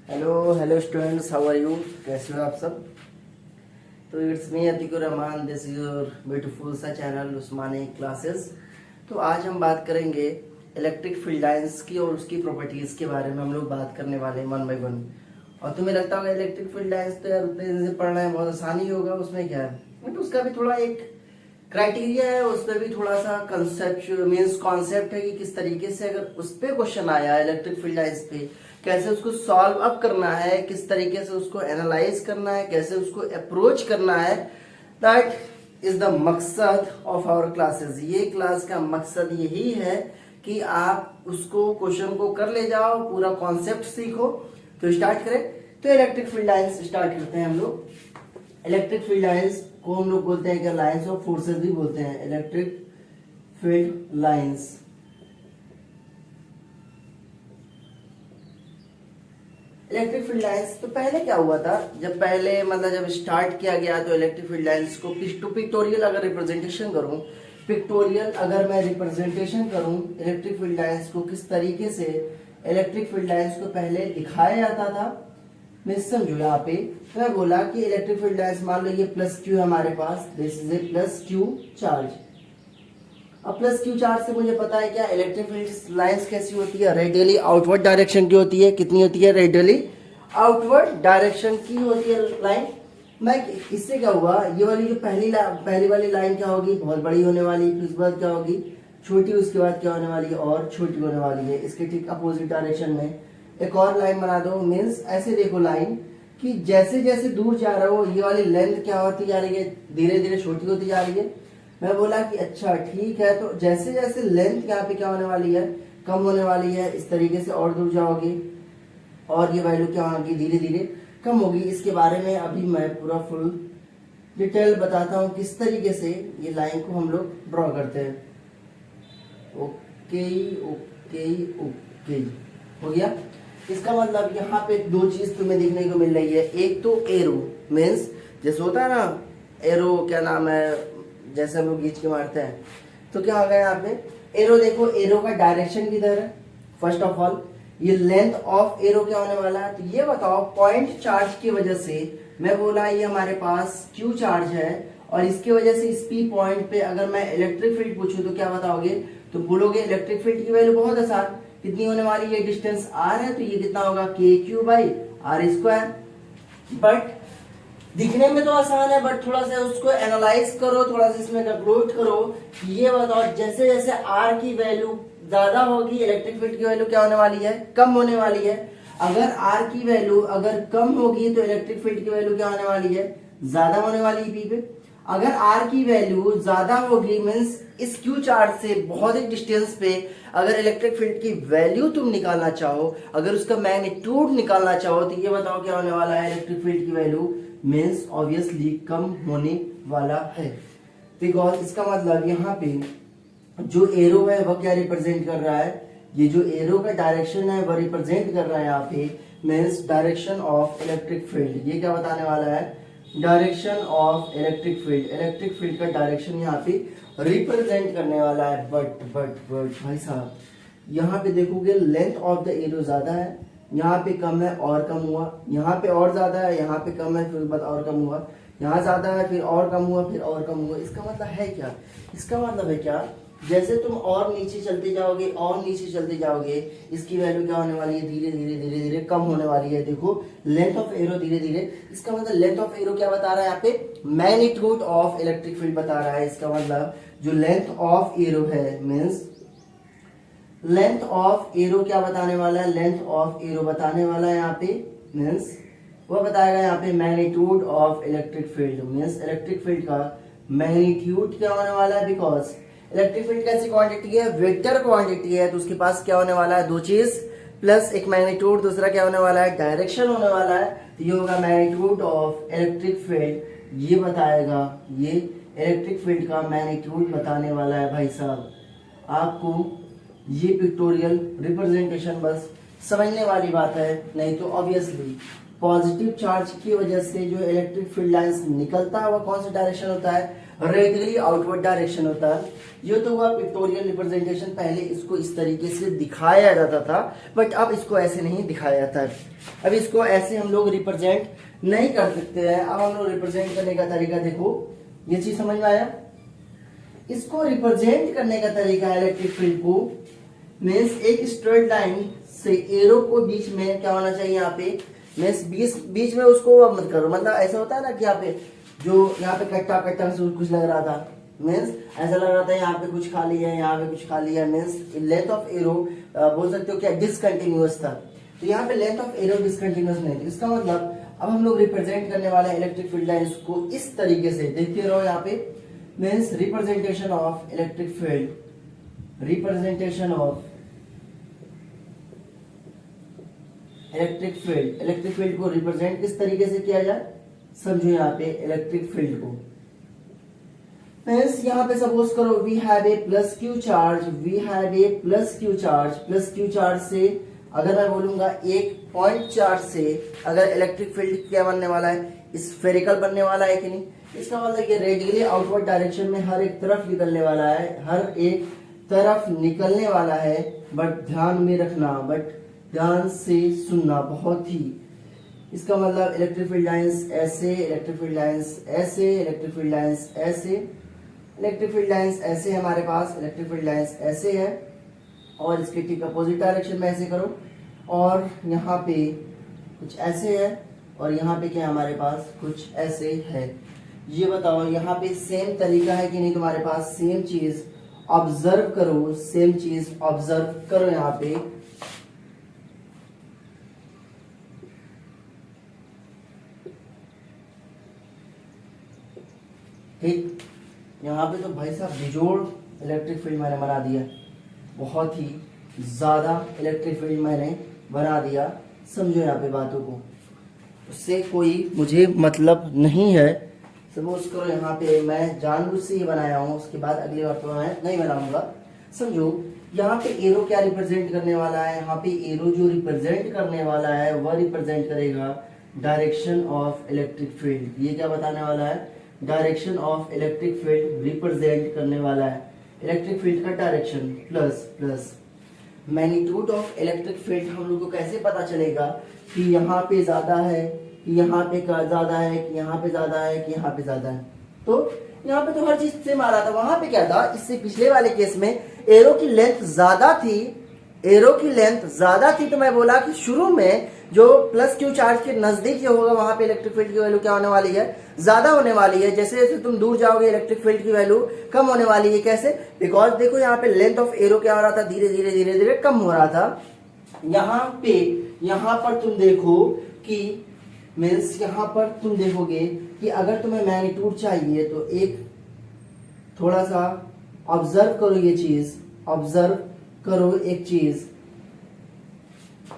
Hello hello students, how are you? कैसे हो आप सब? तो it's me Atiqur Rahman, this is your beautiful सा चैनल उस्मानी क्लासेस। तो आज हम बात करेंगे इलेक्ट्रिक फील्ड लाइंस की और उसकी प्रॉपर्टीज़ के बारे में हम लोग बात करने वाले हैं वन बाय वन। और तुम्हें लगता होगा इलेक्ट्रिक फील्ड लाइंस तो यार उतने दिन से पढ़ना है, बहुत आसानी होगा, उसमें क्या है, बट उसका भी थोड़ा एक क्राइटेरिया है, उसमें भी थोड़ा सा कंसेप्ट मीन्स कॉन्सेप्ट है कि किस तरीके से अगर उस पर क्वेश्चन आया इलेक्ट्रिक फील्ड लाइंस पे कैसे उसको सॉल्व अप करना है, किस तरीके से उसको एनालाइज करना है, कैसे उसको अप्रोच करना है। दैट इज द मकसद ऑफ आवर क्लासेस। ये क्लास का मकसद यही है कि आप उसको क्वेश्चन को कर ले जाओ, पूरा कॉन्सेप्ट सीखो। तो स्टार्ट करें। तो इलेक्ट्रिक फील्ड लाइंस स्टार्ट करते हैं हम लोग। इलेक्ट्रिक फील्ड लाइंस को हम लोग बोलते हैं क्या, लाइंस ऑफ फोर्सेस भी बोलते हैं, electric field lines. Electric field lines तो पहले क्या हुआ था, जब स्टार्ट किया गया तो इलेक्ट्रिक फील्ड लाइंस को पिक्टोरियल अगर रिप्रेजेंटेशन करूं, इलेक्ट्रिक फील्ड लाइंस को किस तरीके से इलेक्ट्रिक फील्ड लाइंस को पहले दिखाया जाता था। मैं समझू यहाँ पे मैं बोला कि इलेक्ट्रिक फील्ड लाइंस, मान लो ये प्लस क्यू है हमारे पास, this is a plus Q charge. अब प्लस क्यू चार्ज से मुझे पता है क्या इलेक्ट्रिक फील्ड लाइंस कैसी होती है, रेडियली आउटवर्ड डायरेक्शन की होती है। कितनी होती है? रेडियली आउटवर्ड डायरेक्शन की होती है लाइन। मैं इससे क्या हुआ, ये वाली जो पहली वाली लाइन क्या होगी, बहुत बड़ी होने वाली, फिर उसके बाद क्या होगी, छोटी, उसके बाद क्या होने वाली है, और छोटी होने वाली है। इसके ठीक अपोजिट डायरेक्शन में एक और लाइन बना दो। मीन्स ऐसे देखो लाइन कि जैसे जैसे दूर जा रहे हो ये वाली लेंथ क्या होती जा रही है, धीरे धीरे छोटी होती जा रही है। मैं बोला कि अच्छा ठीक है, तो जैसे जैसे लेंथ यहाँ पे क्या होने वाली है, कम होने वाली है, इस तरीके से और दूर जाओगे और ये वैल्यू क्या होगी, धीरे धीरे कम होगी। इसके बारे में अभी मैं पूरा फुल डिटेल बताता हूँ किस तरीके से ये लाइन को हम लोग ड्रॉ करते हैं। ओके ओके ओके, हो गया। इसका मतलब यहाँ पे दो चीज तुम्हें देखने को मिल रही है। एक तो एरो, मीन्स जैसे होता है ना एरो, क्या नाम है, जैसे हम लोग खींच के मारते हैं, तो क्या होगा यहाँ पे एरो। देखो एरो का डायरेक्शन किधर है, फर्स्ट ऑफ ऑल ये लेंथ ऑफ एरो क्या होने वाला है। तो ये बताओ पॉइंट चार्ज की वजह से, मैं बोला ये हमारे पास क्यू चार्ज है और इसकी वजह से इस पी पॉइंट पे अगर मैं इलेक्ट्रिक फील्ड पूछूं तो क्या बताओगे, तो बोलोगे इलेक्ट्रिक फील्ड की वैल्यू बहुत आसान, कितनी होने वाली है, डिस्टेंस आर है, तो ये कितना होगा, k q by r square. But दिखने में तो आसान है, बट थोड़ा सा उसको एनालाइज करो, थोड़ा सा इसमें कंक्लूड करो। ये बताओ जैसे जैसे आर की वैल्यू ज्यादा होगी इलेक्ट्रिक फील्ड की वैल्यू क्या होने वाली है, कम होने वाली है। अगर आर की वैल्यू अगर कम होगी तो इलेक्ट्रिक फील्ड की वैल्यू क्या होने वाली है, ज्यादा होने वाली है पी पे। अगर आर की वैल्यू ज्यादा होगी मीन्स इस क्यू चार्ज से बहुत ही डिस्टेंस पे अगर इलेक्ट्रिक फील्ड की वैल्यू तुम निकालना चाहो, अगर उसका मैग्नीट्यूड निकालना चाहो, तो ये बताओ क्या होने वाला है, इलेक्ट्रिक फील्ड की वैल्यू मीन्स ऑब्वियसली कम होने वाला है। बिकॉज इसका मतलब यहाँ पे जो एरो है वह क्या रिप्रेजेंट कर रहा है, ये जो एरो का डायरेक्शन है वह रिप्रेजेंट कर रहा है यहाँ पे means direction of electric field. ये क्या बताने वाला है, direction of electric field, electric field का डायरेक्शन यहाँ पे रिप्रेजेंट करने वाला है। बट भाई साहब यहाँ पे देखोगे लेंथ ऑफ द एरो ज्यादा है, यहाँ पे कम है और कम हुआ, यहाँ पे और ज्यादा है, यहाँ पे कम है फिर बाद और कम हुआ, यहाँ ज्यादा है फिर और कम हुआ, फिर और कम हुआ। इसका मतलब है क्या, इसका मतलब है क्या, जैसे तुम और नीचे चलते जाओगे और नीचे चलते जाओगे, इसकी वैल्यू क्या होने वाली है, धीरे धीरे धीरे धीरे कम होने वाली है। देखो लेंथ ऑफ एरो धीरे धीरे, इसका मतलब लेंथ ऑफ एरो क्या बता रहा है यहाँ पे, मैग्नीट्यूड ऑफ इलेक्ट्रिक फील्ड बता रहा है। इसका मतलब जो लेंथ ऑफ एरो है मीन्स लेंथ ऑफ एरो क्या बताने वाला है, लेंथ ऑफ एरो बताने वाला है यहाँ पे मीन्स वो बताएगा यहाँ पे magnitude of electric field, means electric field का मैग्नीट्यूड क्या होने वाला है। बिकॉज इलेक्ट्रिक फील्ड कैसी क्वांटिटी है, वेक्टर क्वांटिटी है, तो उसके पास क्या होने वाला है, दो चीज प्लस एक मैग्नीट्यूड, दूसरा क्या होने वाला है, डायरेक्शन होने वाला है। तो ये होगा मैग्नीट्यूड ऑफ इलेक्ट्रिक फील्ड, ये बताएगा, ये इलेक्ट्रिक फील्ड का मैग्नीट्यूड बताने वाला है। भाई साहब आपको ये पिक्टोरियल रिप्रेजेंटेशन बस समझने वाली बात है, नहीं तो ऑब्वियसली पॉजिटिव चार्ज की वजह से जो इलेक्ट्रिक फील्ड लाइंस निकलता है वह कौन सा डायरेक्शन होता है, रेडियली आउटवर्ड डायरेक्शन होता है। ये तो हुआ पिक्टोरियल रिप्रेजेंटेशन, पहले इसको इस तरीके से दिखाया जाता था, बट अब इसको ऐसे नहीं दिखाया जाता है। अब इसको ऐसे हम लोग रिप्रेजेंट नहीं कर सकते हैं। अब हम लोग रिप्रेजेंट करने का तरीका देखो, ये चीज समझ में आया। इसको रिप्रेजेंट करने का तरीका इलेक्ट्रिक फील्ड को मीन्स एक स्ट्रेट लाइन से एरो को बीच में क्या होना चाहिए, यहाँ पे मीन्स बीच में उसको मत करो, मतलब ऐसा होता है ना कि यहाँ पे जो यहाँ पे कट्टा कट्टा कुछ लग रहा था, मीन्स ऐसा लग रहा था यहाँ पे कुछ खाली है, यहाँ पे कुछ खाली है, मीन्स लेंथ ऑफ एरो बोल सकते हो क्या डिसकंटिन्यूअस था। तो यहाँ पे लेंथ ऑफ एरो डिसकंटिन्यूअस नहीं थी। इसका मतलब अब हम लोग रिप्रेजेंट करने वाले हैं इलेक्ट्रिक फील्ड लाइंस को इस तरीके से, देखते रहो यहाँ पे, means representation of electric field, representation of electric field को रिप्रेजेंट किस तरीके से किया जाए, समझो यहाँ पे इलेक्ट्रिक फील्ड को। मीन्स यहाँ पे सपोज करो we have a plus Q charge, we have a plus Q charge, plus Q charge से अगर मैं बोलूंगा एक पॉइंट चार्ज से अगर इलेक्ट्रिक फील्ड क्या बनने वाला है, स्फेरिकल बनने वाला है कि नहीं। इसका मतलब ये रेडियली आउटवर्ड डायरेक्शन में हर एक तरफ निकलने वाला है, हर एक तरफ निकलने वाला है। बट ध्यान में रखना, बट ध्यान से सुनना बहुत ही। इसका मतलब इलेक्ट्रिक फील्ड लाइंस ऐसे, इलेक्ट्रिक फील्ड लाइंस ऐसे, इलेक्ट्रिक फील्ड लाइंस ऐसे, इलेक्ट्रिक फील्ड लाइंस ऐसे हमारे पास, इलेक्ट्रिक फील्ड लाइंस ऐसे है और इसके ठीक अपोजिट डायरेक्शन में ऐसे करो, और यहाँ पे कुछ ऐसे है और यहाँ पे क्या हमारे पास कुछ ऐसे है। ये बताओ यहाँ पे सेम तरीका है कि नहीं तुम्हारे पास, सेम चीज ऑब्जर्व करो, सेम चीज ऑब्जर्व करो यहाँ पे। ठीक, यहाँ पे तो भाई साहब बिजोड़ इलेक्ट्रिक फील्ड मैंने बना दिया, बहुत ही ज्यादा इलेक्ट्रिक फील्ड मैंने बना दिया। समझो यहाँ पे बातों को, उससे कोई मुझे मतलब नहीं है। सपोज करो यहाँ पे मैं जानबूझ से ही बनाया हूँ, उसके बाद अगली बार तो मैं नहीं बनाऊंगा। समझो यहाँ पे एरो क्या रिप्रेजेंट करने वाला है, यहाँ पे एरो जो रिप्रेजेंट करने वाला है वह रिप्रेजेंट करेगा डायरेक्शन ऑफ इलेक्ट्रिक फील्ड। ये क्या बताने वाला है, direction of electric field represent करने वाला है, इलेक्ट्रिक फील्ड का direction plus plus magnitude of electric field. हम लोग को कैसे पता चलेगा कि यहाँ पे ज्यादा है, कि यहाँ पे ज्यादा है, कि यहाँ पे ज्यादा है, कि यहाँ पे ज्यादा है। तो यहाँ पे तो हर चीज सेम आ रहा था, वहां पे क्या था, इससे पिछले वाले केस में एरो की लेंथ ज्यादा थी, एरो की लेंथ ज्यादा थी, तो मैं बोला कि शुरू में जो प्लस क्यू चार्ज के नजदीक जो होगा वहां पे इलेक्ट्रिक फील्ड की वैल्यू क्या होने वाली है, ज्यादा होने वाली है। जैसे जैसे तुम दूर जाओगे इलेक्ट्रिक फील्ड की वैल्यू कम होने वाली है। कैसे, बिकॉज देखो यहाँ पे लेंथ ऑफ एरो क्या हो रहा था, धीरे धीरे धीरे धीरे कम हो रहा था। यहाँ पर तुम देखो कि मीन्स यहाँ पर तुम देखोगे कि अगर तुम्हें मैग्नीट्यूड चाहिए तो एक थोड़ा सा ऑब्जर्व करो, ये चीज ऑब्जर्व करो एक चीज।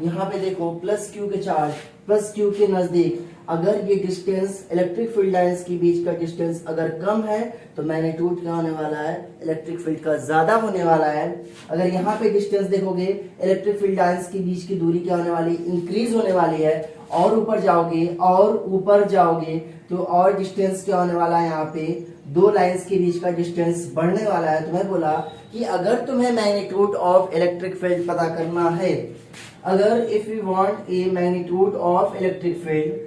यहाँ पे देखो प्लस क्यू के चार्ज, प्लस क्यू के नजदीक अगर ये डिस्टेंस इलेक्ट्रिक फील्ड लाइंस के बीच का डिस्टेंस अगर कम है तो मैग्नीट्यूड क्या होने वाला है, इलेक्ट्रिक फील्ड का ज्यादा होने वाला है। अगर यहाँ पे डिस्टेंस देखोगे इलेक्ट्रिक फील्ड लाइंस के बीच की दूरी क्या होने वाली, इंक्रीज होने वाली है। और ऊपर जाओगे तो और डिस्टेंस क्या होने वाला है, यहाँ पे दो लाइंस के बीच का डिस्टेंस बढ़ने वाला है। तो मैं बोला कि अगर तुम्हें मैग्नीट्यूड ऑफ इलेक्ट्रिक फील्ड पता करना है, अगर if you want a magnitude of electric field,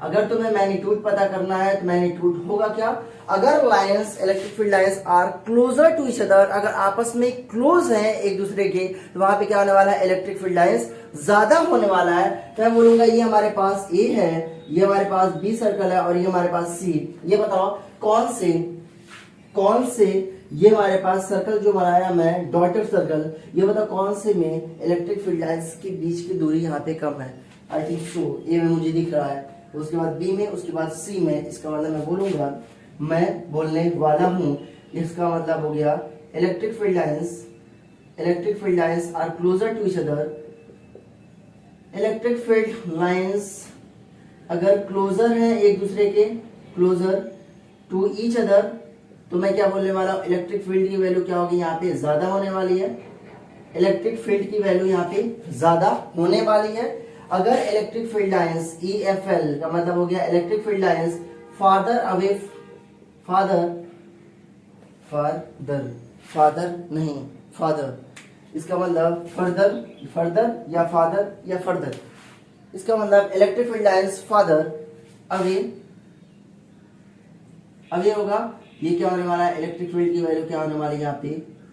अगर तुम्हें मैग्नीट्यूड पता करना है तो मैग्नीट्यूड होगा क्या, अगर lines electric field lines are closer to each other, अगर आपस में क्लोज हैं एक दूसरे के, तो वहां पे क्या होने वाला है, इलेक्ट्रिक फील्ड लाइंस ज्यादा होने वाला है। तो मैं बोलूंगा ये हमारे पास ए है, ये हमारे पास बी सर्कल है और ये हमारे पास सी। ये बताओ कौन से ये हमारे पास सर्कल जो बनाया मैं डॉटेड सर्कल, ये बताओ कौन से में इलेक्ट्रिक फील्ड लाइंस के बीच की दूरी यहाँ पे कम है। आई थिंक सो, ए में मुझे दिख रहा है, उसके बाद बी में, उसके बाद सी में। इसका मतलब मैं बोलूंगा, मैं बोलने वाला हूं, इसका मतलब हो गया electric field lines are closer to each other. Electric field lines अगर क्लोजर है एक दूसरे के, क्लोजर टू ईच अदर, तो मैं क्या बोलने वाला हूं, इलेक्ट्रिक फील्ड की वैल्यू क्या होगी, यहाँ पे ज्यादा होने वाली है। इलेक्ट्रिक फील्ड की वैल्यू यहाँ पे ज्यादा होने वाली है। अगर इलेक्ट्रिक फील्ड लाइंस EFL का मतलब हो गया electric field lines father, father, father नहीं, फादर, इसका मतलब फर्दर, फर्दर या फादर या फर्दर, इसका मतलब electric field lines father away, away होगा। ये क्या होने वाला है, इलेक्ट्रिक फील्ड की वैल्यू क्या होने वाली है यहाँ पे,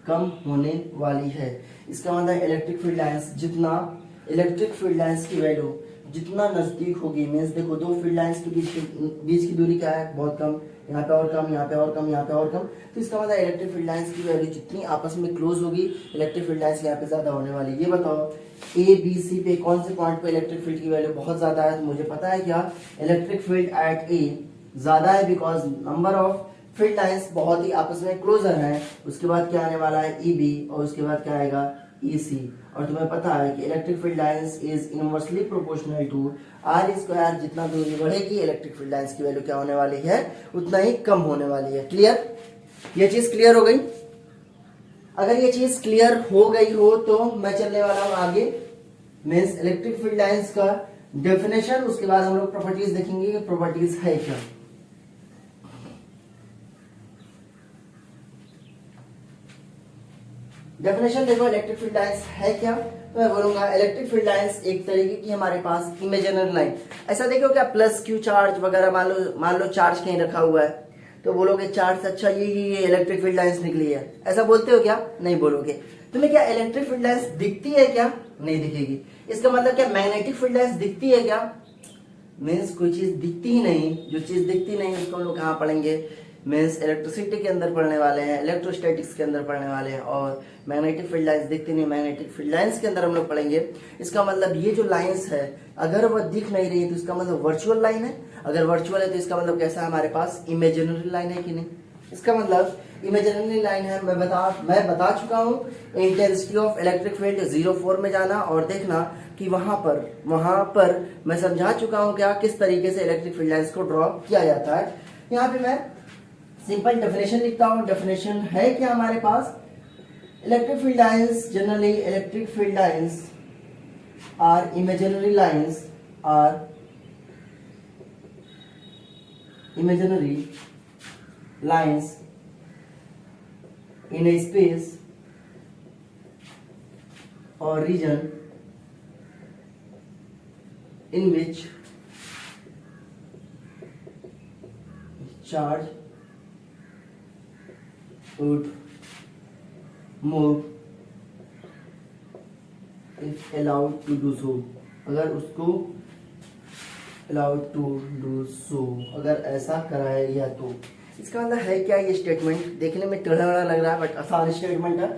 कम होने वाली है। इसका मतलब इलेक्ट्रिक फील्ड लाइंस जितना, इलेक्ट्रिक फील्ड लाइंस की वैल्यू जितना नजदीक होगी, मीन्स देखो दो फील्ड लाइंस के बीच की दूरी क्या है, बहुत कम, यहाँ पे और कम, यहाँ पे और कम, यहाँ पे और कम, तो इसका मतलब इलेक्ट्रिक फील्ड लाइंस की वैल्यू जितनी आपस में क्लोज होगी, इलेक्ट्रिक फील्ड लाइंस यहाँ पे ज्यादा होने वाली। ये बताओ ए बी सी पे कौन से पॉइंट पे इलेक्ट्रिक फील्ड की वैल्यू बहुत ज्यादा है, तो मुझे पता है क्या, इलेक्ट्रिक फील्ड एट ए ज्यादा है, because number of field lines बहुत ही आपस में क्लोजर है। उसके बाद क्या आने वाला है, ई बी, और उसके बाद क्या आएगा, ई सी। और तुम्हें पता है कि electric field lines is inversely proportional to r square, जितना दूरी बढ़ेगी इलेक्ट्रिक फील्ड लाइंस की वैल्यू क्या होने वाली है, उतना ही कम होने वाली है। क्लियर, ये चीज क्लियर हो गई। अगर ये चीज क्लियर हो गई हो तो मैं चलने वाला हूं आगे, मीन्स इलेक्ट्रिक फील्ड लाइंस का डेफिनेशन, उसके बाद हम लोग प्रॉपर्टीज देखेंगे कि प्रॉपर्टीज है क्या। डेफिनेशन देखो इलेक्ट्रिक फील्ड लाइंस है क्या, तो मैं बोलूंगा इलेक्ट्रिक फील्ड लाइंस एक तरीके की हमारे पास इमेजिनरी लाइन, ऐसा देखो क्या प्लस क्यू चार्ज वगैरह, मान लो चार्ज कहीं रखा हुआ है, तो बोलोगे चार्ज से अच्छा ये इलेक्ट्रिक फील्ड लाइंस निकली है, ऐसा बोलते हो क्या, नहीं बोलोगे। तुम्हें क्या इलेक्ट्रिक फील्ड लाइंस दिखती है क्या, नहीं दिखेगी। इसका मतलब क्या मैग्नेटिक फील्ड लाइंस दिखती है क्या, मीन्स कोई चीज दिखती ही नहीं, जो चीज दिखती नहीं उसको हम लोग कहाँ पढ़ेंगे, मीन्स इलेक्ट्रिसिटी के अंदर पढ़ने वाले हैं, इलेक्ट्रोस्टैटिक्स के अंदर पढ़ने वाले हैं, और मैग्नेटिक फील्ड लाइंस दिखती नहीं, मैग्नेटिक फील्ड लाइंस के अंदर हम लोग पढ़ेंगे। इसका मतलब ये जो लाइंस है अगर वह दिख नहीं रही तो इसका मतलब वर्चुअल लाइन है, अगर वर्चुअल है तो इसका मतलब कैसा है, हमारे पास इमेजिनरी लाइन है कि नहीं। इसका मतलब इमेजिनरी लाइन है, मैं बता चुका हूँ। इंटेंसिटी ऑफ इलेक्ट्रिक फील्ड 0.4 में जाना और देखना कि वहां पर मैं समझा चुका हूँ क्या, किस तरीके से इलेक्ट्रिक फील्ड लाइंस को ड्रॉ किया जाता है। यहाँ पे मैं सिंपल डेफिनेशन लिखता हूँ। डेफिनेशन है क्या हमारे पास, electric field lines generally, electric field lines are imaginary lines, are imaginary lines in a space or region in which charge would move if allowed to do so, अगर उसको allowed to do so, अगर ऐसा कराया गया तो। इसका मतलब है क्या, ये स्टेटमेंट देखने में टेढ़ा लग रहा है बट आसान स्टेटमेंट है।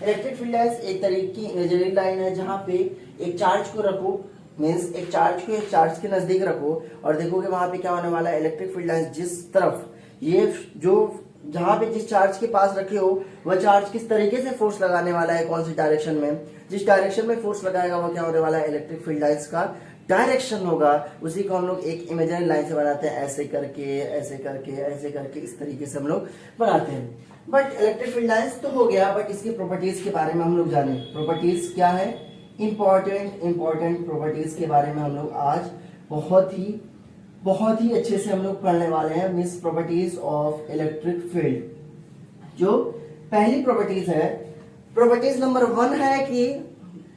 इलेक्ट्रिक फील्ड लाइंस एक तरीके की इमेजिनरी लाइन है जहाँ पे एक चार्ज को रखो, मीन्स एक चार्ज को एक चार्ज के नजदीक रखो और देखोगे वहां पे क्या होने वाला है, इलेक्ट्रिक फील्ड लाइंस जिस तरफ, ये जो जहां पे जिस चार्ज के पास रखे हो वह चार्ज किस तरीके से फोर्स लगाने वाला है, कौन सी डायरेक्शन में, जिस डायरेक्शन में फोर्स लगाएगा वह क्या होने वाला है, इलेक्ट्रिक फील्ड लाइंस का डायरेक्शन होगा। उसी को हम लोग एक इमेजिनरी लाइन से बनाते हैं, ऐसे करके ऐसे करके ऐसे करके, इस तरीके से हम लोग बनाते हैं। बट इलेक्ट्रिक फील्ड लाइंस तो हो गया, बट इसकी प्रॉपर्टीज के बारे में हम लोग जाने। प्रॉपर्टीज क्या है, इंपॉर्टेंट प्रॉपर्टीज के बारे में हम लोग आज बहुत ही अच्छे से हम लोग पढ़ने वाले हैं। Miss properties of electric field. जो पहली प्रॉपर्टीज है, प्रॉपर्टीज नंबर 1 है कि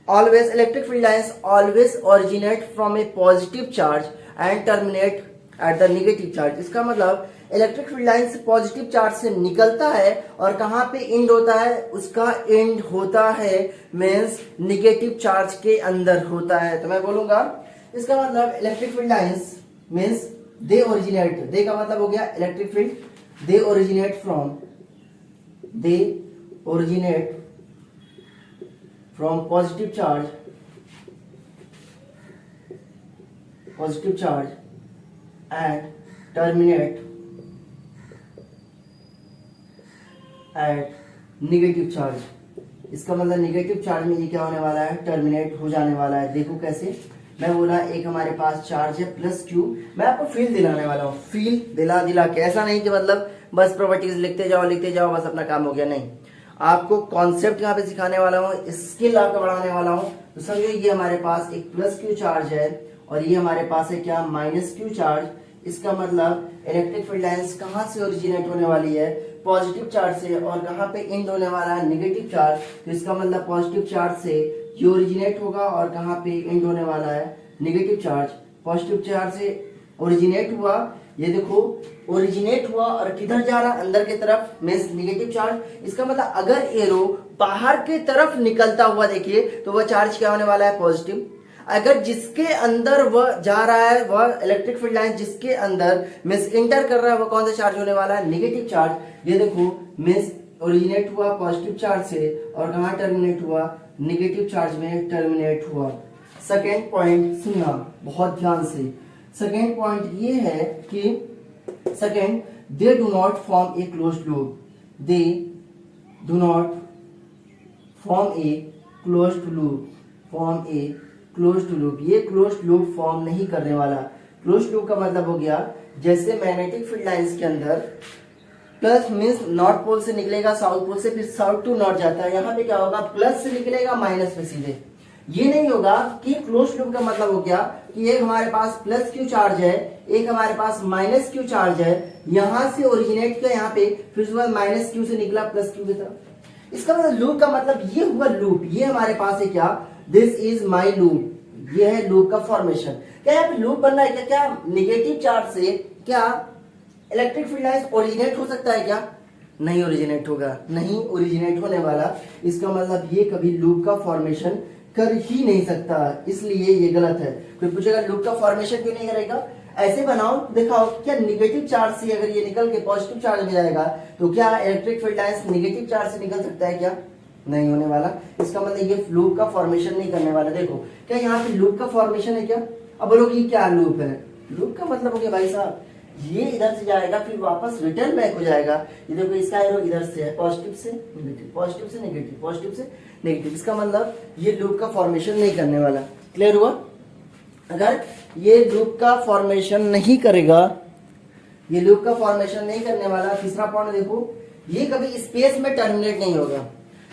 always electric field lines always originate from A positive charge and terminate at the negative charge. इसका मतलब इलेक्ट्रिक फील्ड लाइन से पॉजिटिव चार्ज से निकलता है और कहां पे एंड होता है, उसका एंड होता है मीन्स नेगेटिव चार्ज के अंदर होता है। तो मैं बोलूंगा इसका मतलब electric field lines means they originate, they का मतलब हो गया electric field, they originate from positive charge and terminate at negative charge. इसका मतलब नेगेटिव चार्ज में ये क्या होने वाला है, टर्मिनेट हो जाने वाला है। देखो कैसे, मैं बोला एक हमारे पास चार्ज है प्लस क्यू, मैं आपको फील दिलाने वाला हूँ, फील दिला के, ऐसा नहीं कि मतलब बस प्रॉपर्टीज लिखते जाओ बस अपना काम हो गया, नहीं, आपको कॉन्सेप्ट यहाँ पे सिखाने वाला हूँ, स्किल आपका बढ़ाने वाला हूँ। तो समझो ये हमारे पास एक प्लस क्यू चार्ज है और ये हमारे पास है क्या, माइनस क्यू चार्ज। इसका मतलब इलेक्ट्रिक फील्ड लाइंस कहाँ से ओरिजिनेट होने वाली है, पॉजिटिव चार्ज से, और कहाँ पे एंड होने वाला है, नेगेटिव चार्ज। तो इसका मतलब पॉजिटिव चार्ज से ये ओरिजिनेट होगा और कहाँ पे एंड होने वाला है, नेगेटिव चार्ज। पॉजिटिव चार्ज से ओरिजिनेट हुआ, ये देखो ओरिजिनेट हुआ और किधर जा रहा, अंदर की तरफ, मींस नेगेटिव चार्ज। इसका मतलब अगर एरो बाहर की तरफ निकलता हुआ देखिए तो वह चार्ज क्या होने वाला है, पॉजिटिव। अगर जिसके अंदर वह जा रहा है, वह इलेक्ट्रिक फील्ड लाइन जिसके अंदर मींस इंटर कर रहा है, वह कौन सा चार्ज होने वाला है, नेगेटिव चार्ज। ये देखो मींस ओरिजिनेट हुआ पॉजिटिव चार्ज से और कहाँ टर्मिनेट हुआ, नेगेटिव चार्ज में टर्मिनेट हुआ। सेकेंड पॉइंट सुनना बहुत ध्यान से। सेकेंड पॉइंट ये है कि second, they do not form a closed loop, they do not form a closed loop, form a closed loop. ये क्लोज्ड लूप फॉर्म नहीं करने वाला। क्लोज्ड लूप का मतलब हो गया जैसे मैग्नेटिक फील्ड लाइंस के अंदर प्लस मींस नॉर्थ पोल से निकलेगा साउथ पोल से, फिर साउथ टू नॉर्थ जाता है, यहाँ पे क्या होगा, प्लस से निकलेगा माइनस पे सीधे। ये नहीं होगा कि क्लोज्ड लूप का मतलब हो गया कि एक हमारे पास प्लस क्यू चार्ज है, एक हमारे पास माइनस क्यू चार्ज है, यहां से ओरिजिनेट किया यहाँ पे, फिर उसके बाद माइनस क्यू से निकला प्लस क्यू की तरफ। इसका मतलब लूप का मतलब ये हुआ लूप, ये हमारे पास है क्या, दिस इज माई लूप, ये है लूप का फॉर्मेशन। क्या यहाँ पे लूप बनना है क्या, क्या निगेटिव चार्ज से क्या इलेक्ट्रिक फील्ड लाइंस ओरिजिनेट हो सकता है क्या, नहीं ओरिजिनेट होगा, नहीं ओरिजिनेट होने वाला। इसका मतलब ये कभी लूप का फॉर्मेशन कर ही नहीं सकता, इसलिए ये गलत है। कोई पूछेगा लूप का फॉर्मेशन क्यों नहीं करेगा, ऐसे बनाओ दिखाओ, क्या निगेटिव चार्ज से अगर ये निकल के पॉजिटिव चार्ज में जाएगा तो क्या electric field lines negative charge से निकल सकता है क्या, नहीं होने वाला। इसका मतलब ये लूप का फॉर्मेशन नहीं करने वाला। देखो क्या यहाँ पे लूप का फॉर्मेशन है क्या, अब बोलो कि क्या लूप है, लूप का मतलब हो गया भाई साहब ये इधर से जाएगा फिर वापस रिटर्न बैक हो जाएगा। ये देखो इसका एरो इधर से है, पॉजिटिव से नेगेटिव, पॉजिटिव से नेगेटिव, पॉजिटिव से नेगेटिव। इसका मतलब ये लूप का फॉर्मेशन नहीं करने वाला। क्लियर हुआ। अगर ये लूप का फॉर्मेशन नहीं करेगा, ये लूप का फॉर्मेशन नहीं करने वाला। तीसरा पॉइंट देखो, ये कभी स्पेस में टर्मिनेट नहीं होगा।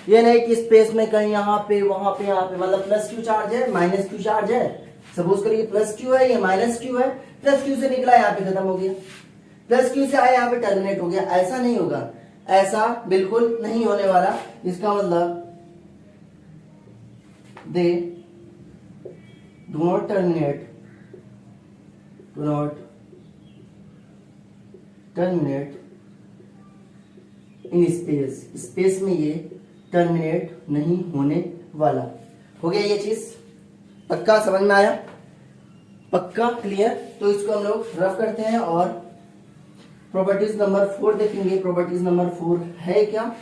ये नहीं कि स्पेस में कहीं यहाँ पे वहां पे यहाँ पे, मतलब प्लस क्यू चार्ज है माइनस क्यू चार्ज है, सपोज करिए प्लस क्यू है ये माइनस क्यू है, प्लस क्यू से निकला यहाँ पे खत्म हो गया, प्लस क्यू से आया यहाँ पे टर्मिनेट हो गया, ऐसा नहीं होगा, ऐसा बिल्कुल नहीं होने वाला। इसका मतलब they do not terminate, do not terminate in space, space में ये टर्मिनेट नहीं होने वाला। हो गया ये चीज, पक्का समझ में आया, पक्का क्लियर। तो इसको हम लोग रफ करते हैं और प्रॉपर्टीज नंबर 4 देखेंगे। प्रॉपर्टीज नंबर 4 है क्या,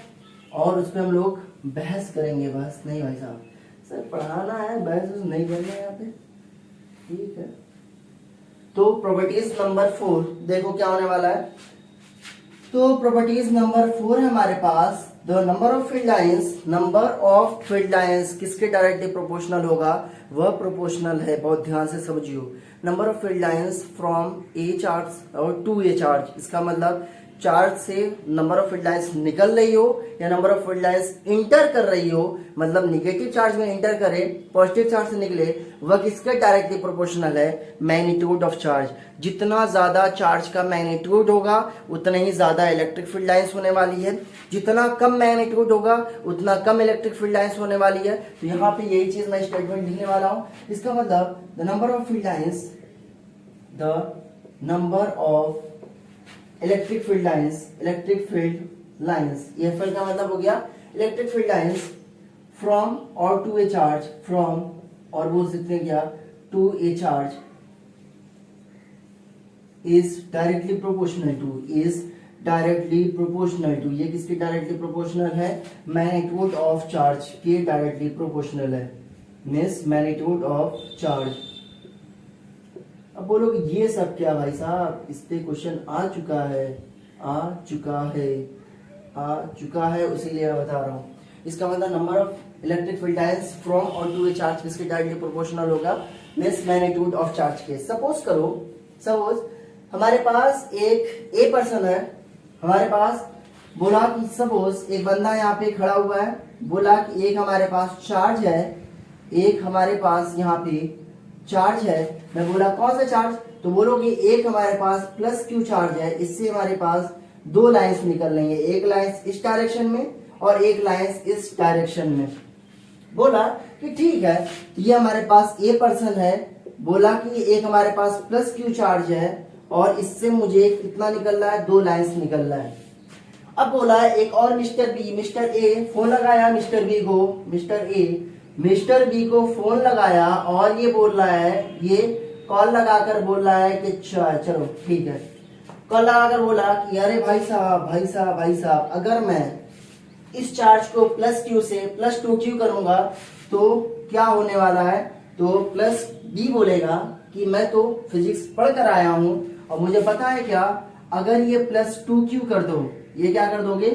और उस पर हम लोग बहस करेंगे। बस नहीं भाई साहब, सर पढ़ाना है, बहस नहीं करना है यहाँ पे, ठीक है। तो प्रॉपर्टीज नंबर 4 देखो क्या होने वाला है। तो प्रॉपर्टीज नंबर 4 है हमारे पास, the number of field lines, number of field lines किसके डायरेक्टली प्रोपोर्शनल होगा, वह प्रोपोर्शनल है, बहुत ध्यान से समझियो। Number of field lines from a charge और टू ए चार्ज, इसका मतलब चार्ज से नंबर ऑफ फील्ड लाइंस निकल रही हो या number of field lines inter कर रही हो, मतलब निगेटिव चार्ज में इंटर करे पॉजिटिव चार्ज से निकले, वह किसके डायरेक्टली प्रोपोर्शनल है, मैग्नीट्यूड ऑफ चार्ज। जितना ज्यादा चार्ज का मैग्नीट्यूड होगा उतना ही ज्यादा इलेक्ट्रिक फील्ड लाइंस होने वाली है, जितना कम मैग्नीट्यूड होगा उतना कम इलेक्ट्रिक फील्ड लाइंस होने वाली है। तो यहाँ पे यही चीज मैं स्टेटमेंट लिखने वाला हूँ। इसका मतलब the number of field lines, the number of electric field lines, electric field lines, EFL का मतलब हो गया इलेक्ट्रिक फील्ड लाइंस फ्रॉम और टू ए चार्ज, फ्रॉम और बोल सकते हैं क्या, to a charge is directly proportional to, is directly proportional to, ये किसके डायरेक्टली प्रोपोर्शनल है, मैग्नीट्यूड ऑफ चार्ज के डायरेक्टली प्रोपोर्शनल है, मींस मैग्नीट्यूड ऑफ चार्ज। अब बोलो कि ये सब क्या भाई साहब, इस पे क्वेश्चन आ चुका है, आ चुका है, आ चुका है, इसीलिए मैं बता रहा हूँ। इसका मतलब number of electric field lines from और टू ए चार्ज किसके डायरेक्टली प्रोपोर्शनल होगा, मींस मैग्नीट्यूड ऑफ चार्ज के। सपोज करो, सपोज हमारे पास एक ए पर्सन है, हमारे पास बोला कि सपोज एक बंदा यहाँ पे खड़ा हुआ है, बोला कि एक हमारे पास चार्ज है, एक हमारे पास यहाँ पे चार्ज है, मैं बोला कौन सा चार्ज, तो बोलोगे एक हमारे पास प्लस क्यू चार्ज है, इससे हमारे पास दो लाइंस निकल लेंगे, एक लाइन इस डायरेक्शन में और एक लाइन इस डायरेक्शन में। बोला कि ठीक है, ये हमारे पास ए पर्सन है, बोला कि एक हमारे पास प्लस क्यू चार्ज है और इससे मुझे कितना निकल रहा है, दो लाइंस निकल रहा है। अब बोला एक और mister B, mister A phone लगाया मिस्टर बी को, मिस्टर बी को फोन लगाया और ये बोल रहा है, ये कॉल लगाकर बोल रहा है कि चलो ठीक है, कॉल लगाकर बोला कि अरे भाई साहब अगर मैं इस चार्ज को प्लस क्यू से प्लस 2q करूंगा तो क्या होने वाला है, तो प्लस बी बोलेगा कि मैं तो फिजिक्स पढ़ कर आया हूं और मुझे पता है क्या, अगर ये प्लस 2q कर दो, ये क्या कर दोगे,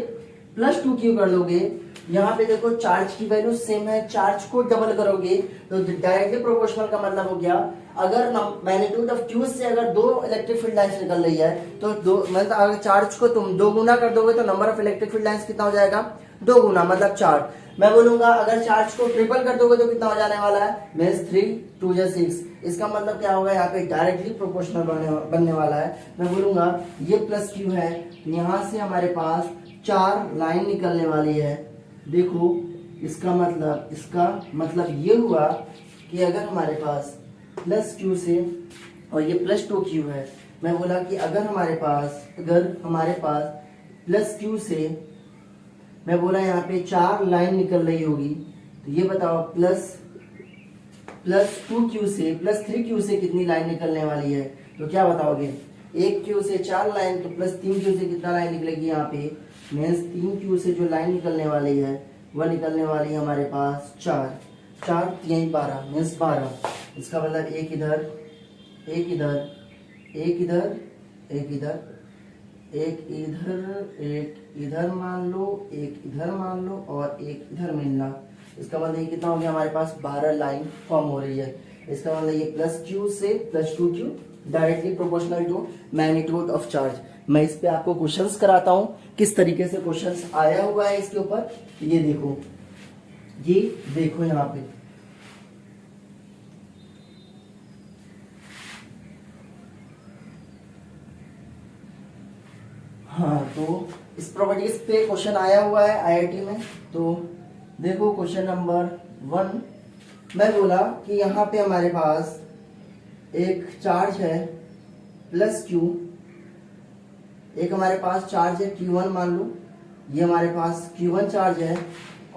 प्लस 2q कर दोगे, यहाँ पे देखो चार्ज की वैल्यू सेम है, चार्ज को डबल करोगे तो डायरेक्टली प्रोपोर्शनल का मतलब हो गया, अगर मैग्नीट्यूड ऑफ क्यू से अगर दो इलेक्ट्रिक फील्ड लाइंस निकल रही है तो दो, मतलब अगर चार्ज को तुम दो गुना कर दोगे तो number of electric field lines कितना हो जाएगा, दो गुना, मतलब 4। मैं बोलूंगा अगर चार्ज को ट्रिपल कर दोगे तो कितना हो जाने वाला है, मीन्स 3 2 6। इसका मतलब क्या होगा, यहाँ पे डायरेक्टली प्रोपोर्शनल बनने वाला है। मैं बोलूंगा ये प्लस क्यू है, यहाँ से हमारे पास 4 लाइन निकलने वाली है। देखो इसका मतलब ये हुआ कि अगर हमारे पास प्लस क्यू से और ये प्लस 2q है, मैं बोला कि अगर हमारे पास प्लस क्यू से, मैं बोला यहाँ पे 4 लाइन निकल रही होगी, तो ये बताओ प्लस 2q से प्लस 3q से कितनी लाइन निकलने वाली है, तो क्या बताओगे, 1q से 4 लाइन तो प्लस 3q से कितना लाइन निकलेगी, यहाँ पे मीन्स 3q से जो लाइन निकलने वाली है वह निकलने वाली है हमारे पास 4 3 12 मीन्स 12। इसका मतलब एक इधर एक इधर एक इधर एक इधर एक इधर मान लो, एक इधर मान लो और एक इधर मिलना। इसका मतलब ये कितना हो गया, हमारे पास 12 लाइन फॉर्म हो रही है। इसका मतलब ये प्लस क्यू से plus 2q directly proportional to magnitude of charge. मैं इस पे आपको क्वेश्चंस कराता हूँ, किस तरीके से क्वेश्चंस आया हुआ है इसके ऊपर। ये देखो यहाँ पे, हाँ तो इस प्रॉपर्टीज पे क्वेश्चन आया हुआ है आईआईटी में। तो देखो क्वेश्चन नंबर 1, मैं बोला कि यहाँ पे हमारे पास एक चार्ज है प्लस क्यू, एक हमारे पास चार्ज है Q1 मान लो, ये हमारे पास Q1 चार्ज है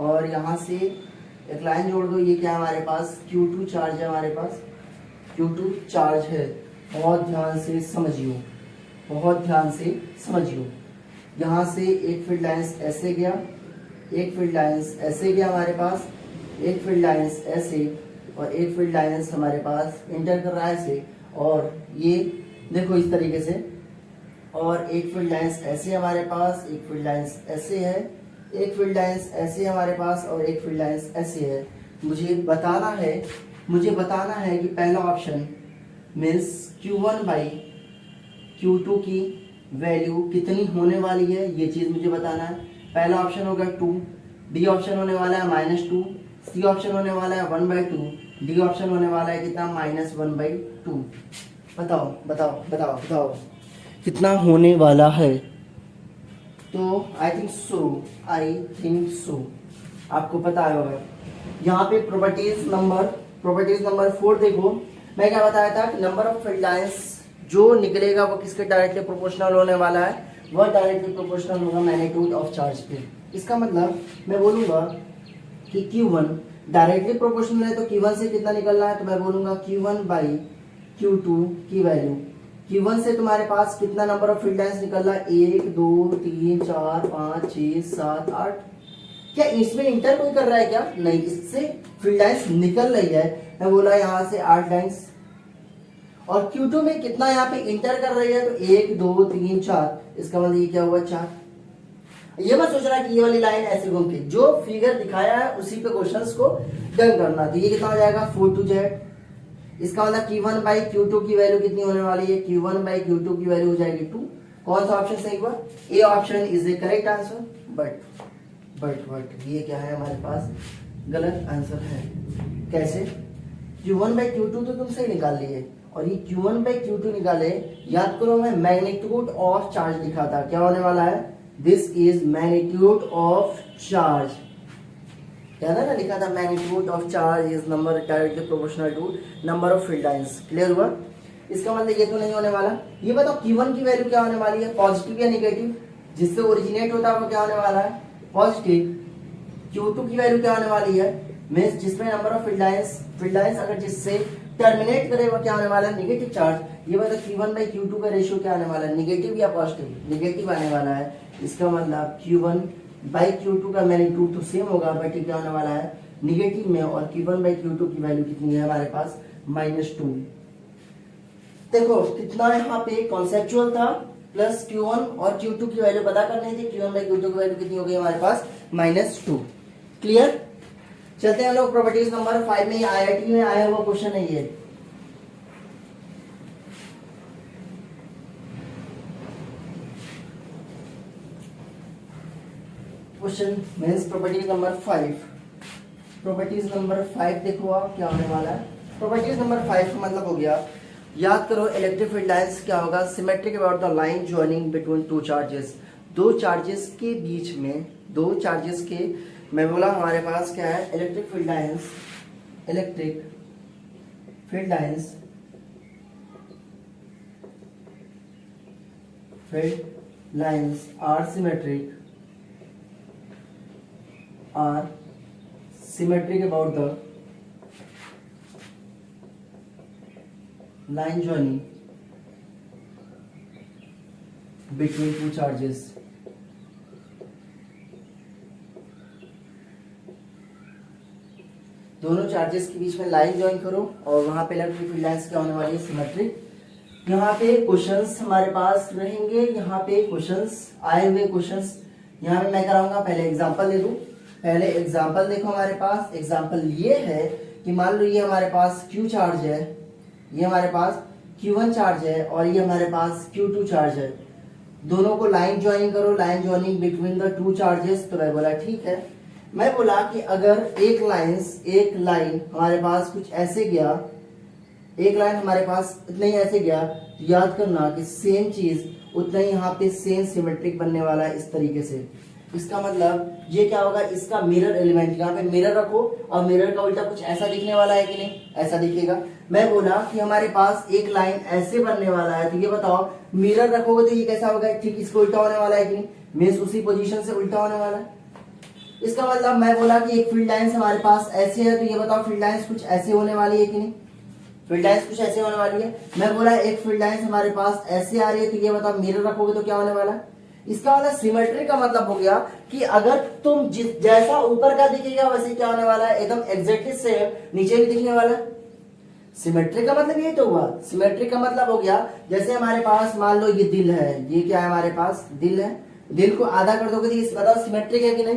और यहाँ से एक लाइन जोड़ दो, ये क्या है हमारे पास Q2 चार्ज है, हमारे पास Q2 चार्ज है। बहुत ध्यान से समझियो, यहाँ से एक फील्ड लाइंस ऐसे गया, एक फील्ड लाइंस ऐसे गया हमारे पास, एक फील्ड लाइंस ऐसे और एक फील्ड लाइंस हमारे पास इंटर कर रहा है ऐसे, और ये देखो इस तरीके से, और एक फील्ड लाइंस ऐसे हमारे पास, एक फील्ड लाइंस ऐसे है, एक फील्ड लाइंस ऐसे हमारे पास और एक फील्ड लाइंस ऐसे है। मुझे बताना है कि पहला option means Q1 by Q2 की वैल्यू कितनी होने वाली है, ये चीज मुझे बताना है। पहला ऑप्शन होगा 2, बी ऑप्शन होने वाला है -2, सी ऑप्शन होने वाला है 1/2, डी ऑप्शन होने वाला है कितना -1/2। बताओ कितना होने वाला है। तो आई थिंक सो आपको पता होगा। यहाँ पे प्रॉपर्टीज नंबर 4 देखो, मैं क्या बताया था कि नंबर ऑफ फील्ड लाइंस जो निकलेगा वो किसके डायरेक्टली प्रोपोर्शनल होने वाला है, वह डायरेक्टली प्रोपोर्शनल होगा मैग्नीट्यूड ऑफ चार्ज पे। इसका मतलब मैं बोलूंगा कि Q1 डायरेक्टली प्रोपोर्शनल है तो Q1 से कितना निकलना है, तो मैं बोलूंगा Q1 बाई Q2 की वैल्यू। Q1 से तुम्हारे पास कितना नंबर ऑफ फील्ड लाइंस निकल रहा है, 1 2 3 4 5 6 7 8। क्या इसमें इंटर कोई कर रहा है क्या, नहीं, इससे फील्ड लाइंस निकल रही है। मैं बोला यहाँ से 8 लाइंस, और Q2 में कितना यहाँ पे इंटर कर रही है, तो 1 2 3 4। इसका मतलब ये क्या हुआ 4। ये मत सोचना कि ये वाली लाइन ऐसे घूमती, जो फिगर दिखाया है उसी पे क्वेश्चंस को डन करना। तो ये कितना हो जाएगा 4 2 Z। इसका मतलब Q1 बाई Q2 की वैल्यू कितनी होने वाली है, Q1 बाई Q2 की वैल्यू हो जाएगी 2। कौन सा ऑप्शन सही हुआ, A option is the correct answer. But ये क्या है हमारे पास गलत आंसर है। कैसे, Q1 बाई Q2 तो तुम सही निकाल लिए, और ये Q1 बाई Q2 निकाले, याद करो मैं मैग्नीट्यूड ऑफ चार्ज लिखा था, क्या होने वाला है, this is magnitude of charge, याद है ना, लिखा था magnitude of charge is number directly proportional to number of field lines. Clear हुआ? इसका मतलब ये तो नहीं होने वाला। ये बताओ Q1 की वैल्यू क्या होने वाली है, पॉजिटिव या निगेटिव, जिससे ओरिजिनेट होता है वो क्या होने वाला है, पॉजिटिव। Q2 की वैल्यू क्या होने वाली है, मींस जिसमें नंबर ऑफ फील्ड लाइंस अगर जिससे टर्मिनेट करे वो क्या होने वाला है, निगेटिव चार्ज। ये बताओ Q1 बाई Q2 का रेशियो क्या आने वाला है, निगेटिव या पॉजिटिव, निगेटिव आने वाला है। इसका मतलब Q1 बाई Q2 का मैग्नीट्यूड तो सेम होगा, बट ये क्या होने वाला है, निगेटिव में, और Q1 बाई Q2 की वैल्यू कितनी है हमारे पास, -2। देखो कितना यहाँ पे कॉन्सेप्चुअल था, प्लस Q1 और Q2 की वैल्यू पता करनी थी, Q1 बाई Q2 की वैल्यू कितनी हो गई हमारे पास, -2। क्लियर? चलते हैं लोग प्रॉपर्टीज नंबर 5 में, IIT में आया हुआ क्वेश्चन है ये। Question means properties number 5। Properties number 5 देखो आप क्या होने वाला है। प्रॉपर्टीज नंबर 5 का मतलब हो गया, याद करो इलेक्ट्रिक फील्ड लाइंस क्या होगा, symmetric about the line joining between two charges, दो चार्जेस के बीच में, दो चार्जेस के, मैं बोला हमारे पास क्या है, electric field lines, electric field lines, field lines are symmetric about the line joining between two charges. दोनों चार्जेस के बीच में लाइन ज्वाइन करो और वहां पे इलेक्ट्रिक फील्ड लाइंस क्या होने वाली है, सिमेट्रिक। यहाँ पे क्वेश्चंस हमारे पास रहेंगे, यहाँ पे क्वेश्चंस आए हुए क्वेश्चंस यहाँ पे मैं कराऊंगा। पहले एग्जांपल दे दूं, पहले एग्जांपल देखो हमारे पास। एग्जांपल ये है कि मान लो ये हमारे पास Q चार्ज है, ये हमारे पास Q1 चार्ज है, और ये हमारे पास Q2 चार्ज है। दोनों को लाइन ज्वाइनिंग करो, line joining between the two charges. तो मैं बोला ठीक है। मैं बोला कि अगर एक लाइन हमारे पास कुछ ऐसे गया, एक लाइन हमारे पास इतना ही ऐसे गया, तो याद करना कि सेम चीज उतना ही यहाँ पे सेम सिमेट्रिक बनने वाला है, इस तरीके से। इसका मतलब ये क्या होगा, इसका मिरर एलिमेंट, यहाँ पे मिरर रखो और मिरर का उल्टा कुछ ऐसा दिखने वाला है कि नहीं, ऐसा दिखेगा। मैं बोला कि हमारे पास एक लाइन ऐसे बनने वाला है, तो ये बताओ मिरर रखोगे तो ये कैसा होगा, ठीक इसको उल्टा होने वाला है कि नहीं, मींस उसी पोजीशन से उल्टा होने वाला है। इसका मतलब मैं बोला कि एक फील्ड लाइंस हमारे पास ऐसे है, तो ये बताओ फील्ड लाइंस कुछ ऐसे होने वाली है कि नहीं, फील्ड लाइंस कुछ ऐसे होने वाली है। मैं बोला एक फील्ड लाइंस हमारे पास ऐसे आ रही है, तो ये बताओ मिरर रखोगे तो क्या होने वाला है। इसका मतलब सिमेट्री का मतलब हो गया कि अगर तुम जैसा ऊपर का दिखेगा वैसे क्या होने वाला है, एकदम एग्जैक्टली सेम नीचे भी दिखने वाला है। सिमेट्री का मतलब ये तो हुआ। सिमेट्री का मतलब हो गया जैसे हमारे पास मान लो ये दिल है, ये क्या है हमारे पास, दिल है। दिल को आधा कर दोगे तो ये बताओ सिमेट्रिक है कि नहीं,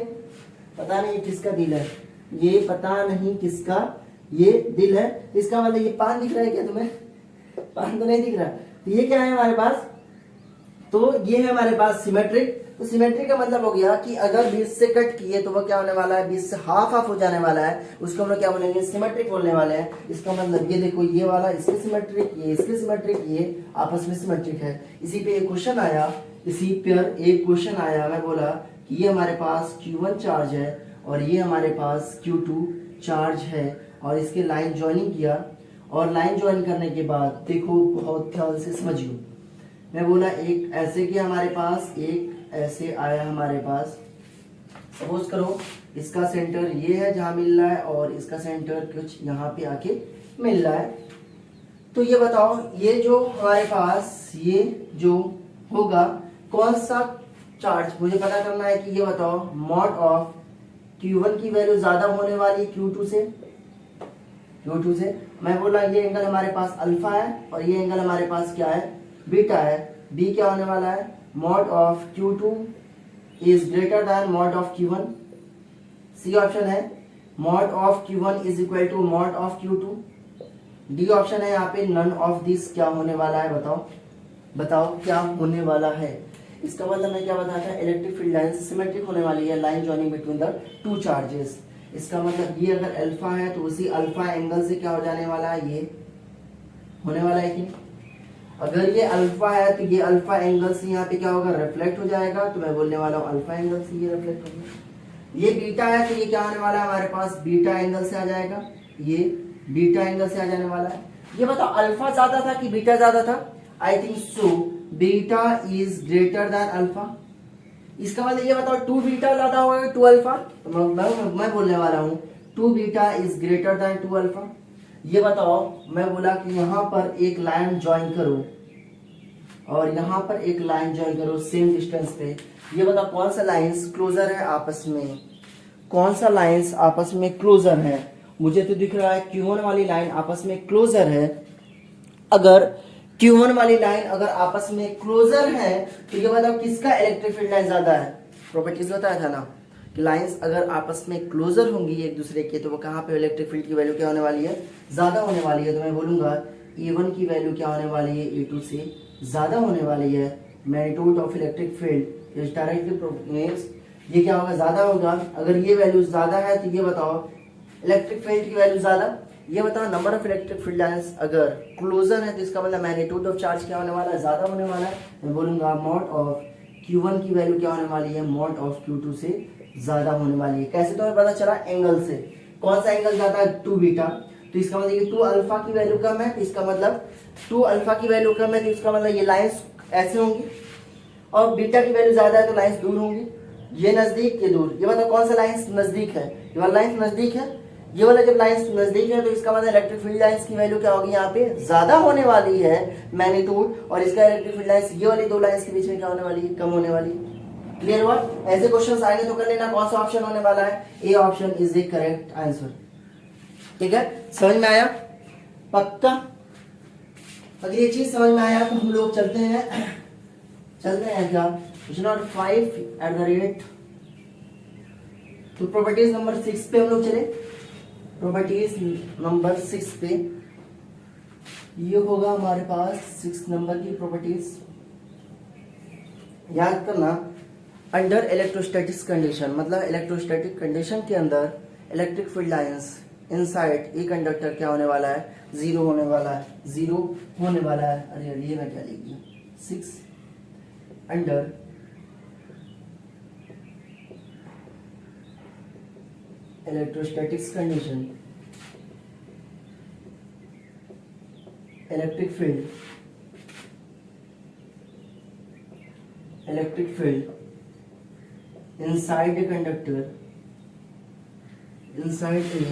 पता नहीं किसका दिल है, ये पता नहीं किसका ये दिल है। इसका मतलब ये पान दिख रहा है क्या तुम्हें, पान तो नहीं दिख रहा। तो ये क्या है हमारे पास, तो ये है हमारे पास सिमेट्रिक। तो सिमेट्रिक का मतलब हो गया कि अगर बीच से कट किए तो वो क्या होने वाला है, बीच से हाफ हाफ हो जाने वाला है, उसको हम लोग क्या बोलेंगे, सिमेट्रिक बोलने वाले हैं। इसका मतलब ये देखो, ये वाला इसके सिमेट्रिक, ये इसके सिमेट्रिक, ये आपस में सिमेट्रिक है। इसी पे एक क्वेश्चन आया, इसी पर एक क्वेश्चन आया, मैं बोला कि ये हमारे पास Q1 चार्ज है और ये हमारे पास Q2 चार्ज है, और इसके लाइन ज्वाइनिंग किया, और लाइन ज्वाइन करने के बाद देखो बहुत ध्यान से समझियो। मैं बोला एक ऐसे किया हमारे पास, एक ऐसे आया हमारे पास। सपोज करो इसका सेंटर ये है जहां मिल रहा है, और इसका सेंटर कुछ यहाँ पे आके मिल रहा है। तो ये बताओ ये जो हमारे पास ये जो होगा कौन सा चार्ज, मुझे पता करना है कि ये बताओ मॉड ऑफ Q1 की वैल्यू ज्यादा होने वाली है Q2 से। मैं बोला ये एंगल हमारे पास अल्फा है और ये एंगल हमारे पास क्या है, बीटा है। बी क्या होने वाला है, mod of Q2 is greater than mod of Q1। C option है mod of Q1 is equal to mod of Q2। D option है यहाँ पे नन ऑफ दिस क्या होने वाला है, बताओ क्या होने वाला है। इसका मतलब मैं क्या बताया था, इलेक्ट्रिक फील्ड लाइन सिमेट्रिक होने वाली है, line joining between the two charges. इसका मतलब ये अगर अल्फा है तो उसी अल्फा एंगल से क्या हो जाने वाला है, ये होने वाला है कि अगर ये अल्फा है तो ये अल्फा एंगल से यहाँ पे क्या होगा, रिफ्लेक्ट हो जाएगा। तो मैं बोलने वाला हूँ अल्फा एंगल से ये रिफ्लेक्ट होगा। ये बीटा है तो ये क्या होने वाला है हमारे पास, बीटा एंगल से आ जाएगा, ये बीटा एंगल से आ जाने वाला है। ये बताओ अल्फा ज्यादा था कि बीटा ज्यादा था? I think so beta is greater then alpha. इसका मतलब ये बताओ 2 बीटा ज्यादा होगा 2 अल्फा? तो मैं बोलने वाला हूँ 2 beta is greater then 2 alpha. ये बताओ, मैं बोला कि यहाँ पर एक लाइन ज्वाइन करो और यहाँ पर एक लाइन ज्वाइन करो सेम डिस्टेंस पे। ये बताओ कौन सा लाइंस क्लोजर है आपस में, कौन सा लाइंस आपस में क्लोजर है? मुझे तो दिख रहा है Q1 वाली लाइन आपस में क्लोजर है। अगर Q1 वाली लाइन अगर आपस में क्लोजर है तो ये बताओ किसका इलेक्ट्रिक फील्ड लाइन ज्यादा है? प्रॉपर्टीज बताया था ना कि लाइंस अगर आपस में क्लोजर होंगी एक दूसरे के तो वो कहाँ पे इलेक्ट्रिक फील्ड की वैल्यू क्या होने वाली है, ज्यादा होने वाली है। तो मैं बोलूंगा E1 की वैल्यू क्या होने वाली है, E2 से ज्यादा होने वाली है। Magnitude of electric field is directly means ये क्या होगा, ज्यादा होगा। अगर ये वैल्यू ज्यादा है तो ये बताओ इलेक्ट्रिक फील्ड की वैल्यू ज्यादा। ये बताओ number of electric field lines अगर क्लोजर है तो इसका मतलब मैग्नीट्यूड ऑफ चार्ज क्या होने वाला है, ज्यादा होने वाला है। मैं बोलूंगा मॉड ऑफ Q1 की वैल्यू क्या होने वाली है, मॉड ऑफ Q2 से ज्यादा होने वाली है। कैसे तुम्हें पता चला? एंगल से। कौन सा एंगल ज्यादा है, 2 बीटा। तो इसका मतलब ये 2 अल्फा की वैल्यू कम है, इसका मतलब 2 अल्फा की वैल्यू कम है तो इसका मतलब ये लाइंस ऐसे होंगी, और बीटा की वैल्यू ज्यादा है तो लाइंस दूर होंगी। ये नजदीक, ये दूर। ये बताओ कौन सा लाइंस नजदीक है, ये वाला लाइंस नजदीक है। ये वाला जब लाइंस नजदीक है तो इसका मतलब इलेक्ट्रिक फील्ड लाइंस की वैल्यू क्या होगी, यहाँ पे ज्यादा होने वाली है मैग्नीट्यूड, और इसका इलेक्ट्रिक फील्ड लाइंस ये वाली 2 लाइंस के बीच में क्या होने वाली है, कम होने वाली है। क्लियर हुआ? ऐसे क्वेश्चंस आएंगे तो कर लेना कौन सा ऑप्शन होने वाला है, A option is the correct answer. ठीक है, समझ में आया? पक्का? अगर ये चीज समझ में आया तो हम लोग चलते हैं क्या, question number 5 at the rate. तो प्रॉपर्टीज नंबर 6 पे हम लोग चले। प्रॉपर्टीज नंबर 6 पे ये होगा हमारे पास 6 नंबर की प्रॉपर्टीज। याद करना, अंडर इलेक्ट्रोस्टैटिक्स कंडीशन, मतलब इलेक्ट्रोस्टैटिक कंडीशन के अंदर electric field lines inside a conductor क्या होने वाला है, जीरो होने वाला है, जीरो होने वाला है। अरे ये मैं क्या लिख दिया, 6 under electrostatics condition electric field inside a conductor, inside a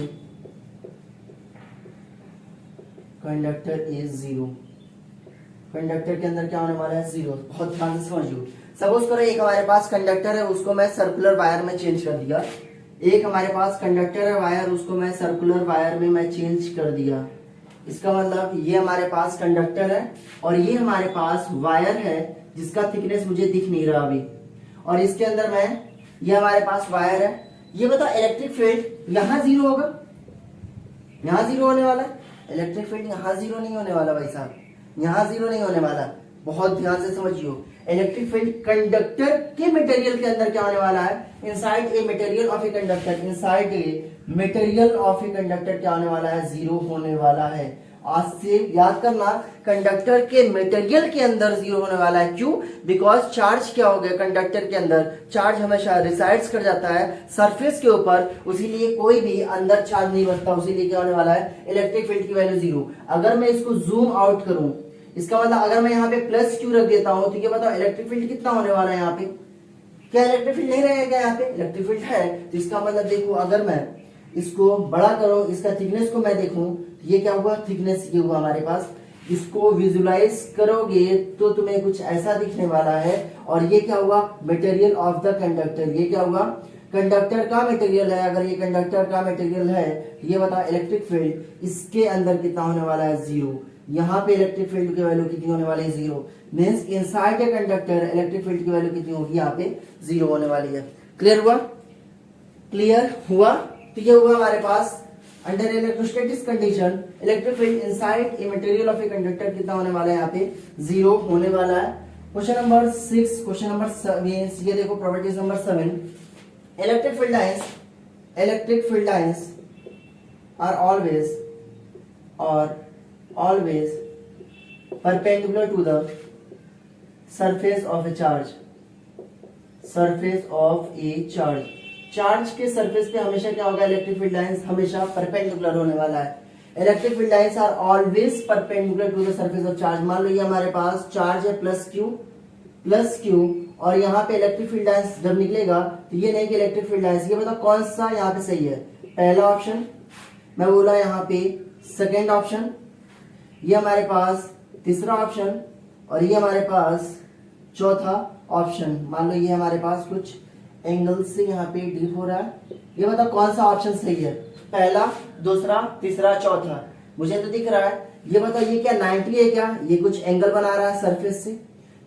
conductor is zero। Conductor के अंदर क्या होने वाला है, जीरो। बहुत ध्यान से समझिए। सपोज करो एक हमारे पास कंडक्टर है, उसको मैं सर्कुलर वायर में चेंज कर दिया। एक हमारे पास कंडक्टर है वायर, उसको मैं सर्कुलर वायर में मैं चेंज कर दिया। इसका मतलब ये हमारे पास कंडक्टर है और ये हमारे पास वायर है जिसका थिकनेस मुझे दिख नहीं रहा अभी, और इसके अंदर मैं, ये हमारे पास वायर है। ये बताओ इलेक्ट्रिक फील्ड यहाँ जीरो होगा, यहाँ जीरो होने वाला है। इलेक्ट्रिक फील्ड यहाँ जीरो नहीं होने वाला भाई साहब, यहाँ जीरो नहीं होने वाला। बहुत ध्यान से समझियो। इलेक्ट्रिक फील्ड कंडक्टर के मटेरियल के अंदर क्या होने वाला है, inside a material of a conductor, inside a material of a conductor क्या होने वाला है, जीरो होने वाला है। आज से याद करना, कंडक्टर के मटेरियल के अंदर जीरो होने वाला है। क्यों? बिकॉज चार्ज क्या हो गया, कंडक्टर के अंदर चार्ज हमेशा रिसाइड्स कर जाता है सरफेस के ऊपर, उसीलिए कोई भी अंदर चार्ज नहीं बचता, उसीलिए क्या होने वाला है, इलेक्ट्रिक फील्ड की वैल्यू जीरो। अगर मैं इसको जूम आउट करूं, इसका मतलब अगर मैं यहाँ पे प्लस क्यू रख देता हूं तो ये बताओ इलेक्ट्रिक फील्ड कितना होने वाला है यहाँ पे? क्या इलेक्ट्रिक फील्ड नहीं रहेगा यहाँ पे? इलेक्ट्रिक फील्ड है। तो इसका मतलब देखो, अगर मैं इसको बड़ा करूं, इसका थिकनेस को मैं देखूं, ये क्या हुआ, थिकनेस ये हुआ हमारे पास। इसको विजुलाइज करोगे तो तुम्हें कुछ ऐसा दिखने वाला है। और ये क्या हुआ, मटेरियल ऑफ द कंडक्टर, ये क्या हुआ, कंडक्टर का मटेरियल है। अगर ये कंडक्टर का मटेरियल है, ये बताओ इलेक्ट्रिक फील्ड इसके अंदर कितना होने वाला है, जीरो। यहाँ पे इलेक्ट्रिक फील्ड की वैल्यू कितनी होने वाली है, zero. Means inside a conductor electric field की वैल्यू कितनी होगी, यहाँ पे जीरो होने वाली है। क्लियर हुआ? क्लियर हुआ? तो ये हुआ हमारे पास under electrostatics condition electric field inside a material of a conductor कितना होने वाला है, यहाँ पे जीरो होने वाला है। क्वेश्चन नंबर 6, क्वेश्चन नंबर 7, ये देखो properties number 7। Electric field lines electric field lines are always perpendicular to the surface of a charge. Charge के सरफेस पे हमेशा क्या होगा, इलेक्ट्रिक फील्ड लाइंस हमेशा परपेंडिकुलर होने वाला है। Electric field lines are always perpendicular to the surface of charge. मान लो ये हमारे पास चार्ज है प्लस क्यू और यहाँ पे इलेक्ट्रिक फील्ड लाइंस जब निकलेगा तो ये नहीं कि इलेक्ट्रिक फील्ड लाइंस, ये बताओ कौन सा यहाँ पे सही है, पहला ऑप्शन मैं बोला यहाँ पे, सेकेंड ऑप्शन, ये हमारे पास तीसरा ऑप्शन और ये हमारे पास चौथा ऑप्शन। मान लो ये हमारे पास कुछ एंगल से यहाँ पे डीप हो रहा है, ये बताओ कौन सा ऑप्शन सही है, पहला, दूसरा, तीसरा, चौथा। मुझे तो दिख रहा है, ये बताओ ये क्या 90 है क्या, ये कुछ एंगल बना रहा है सरफेस से,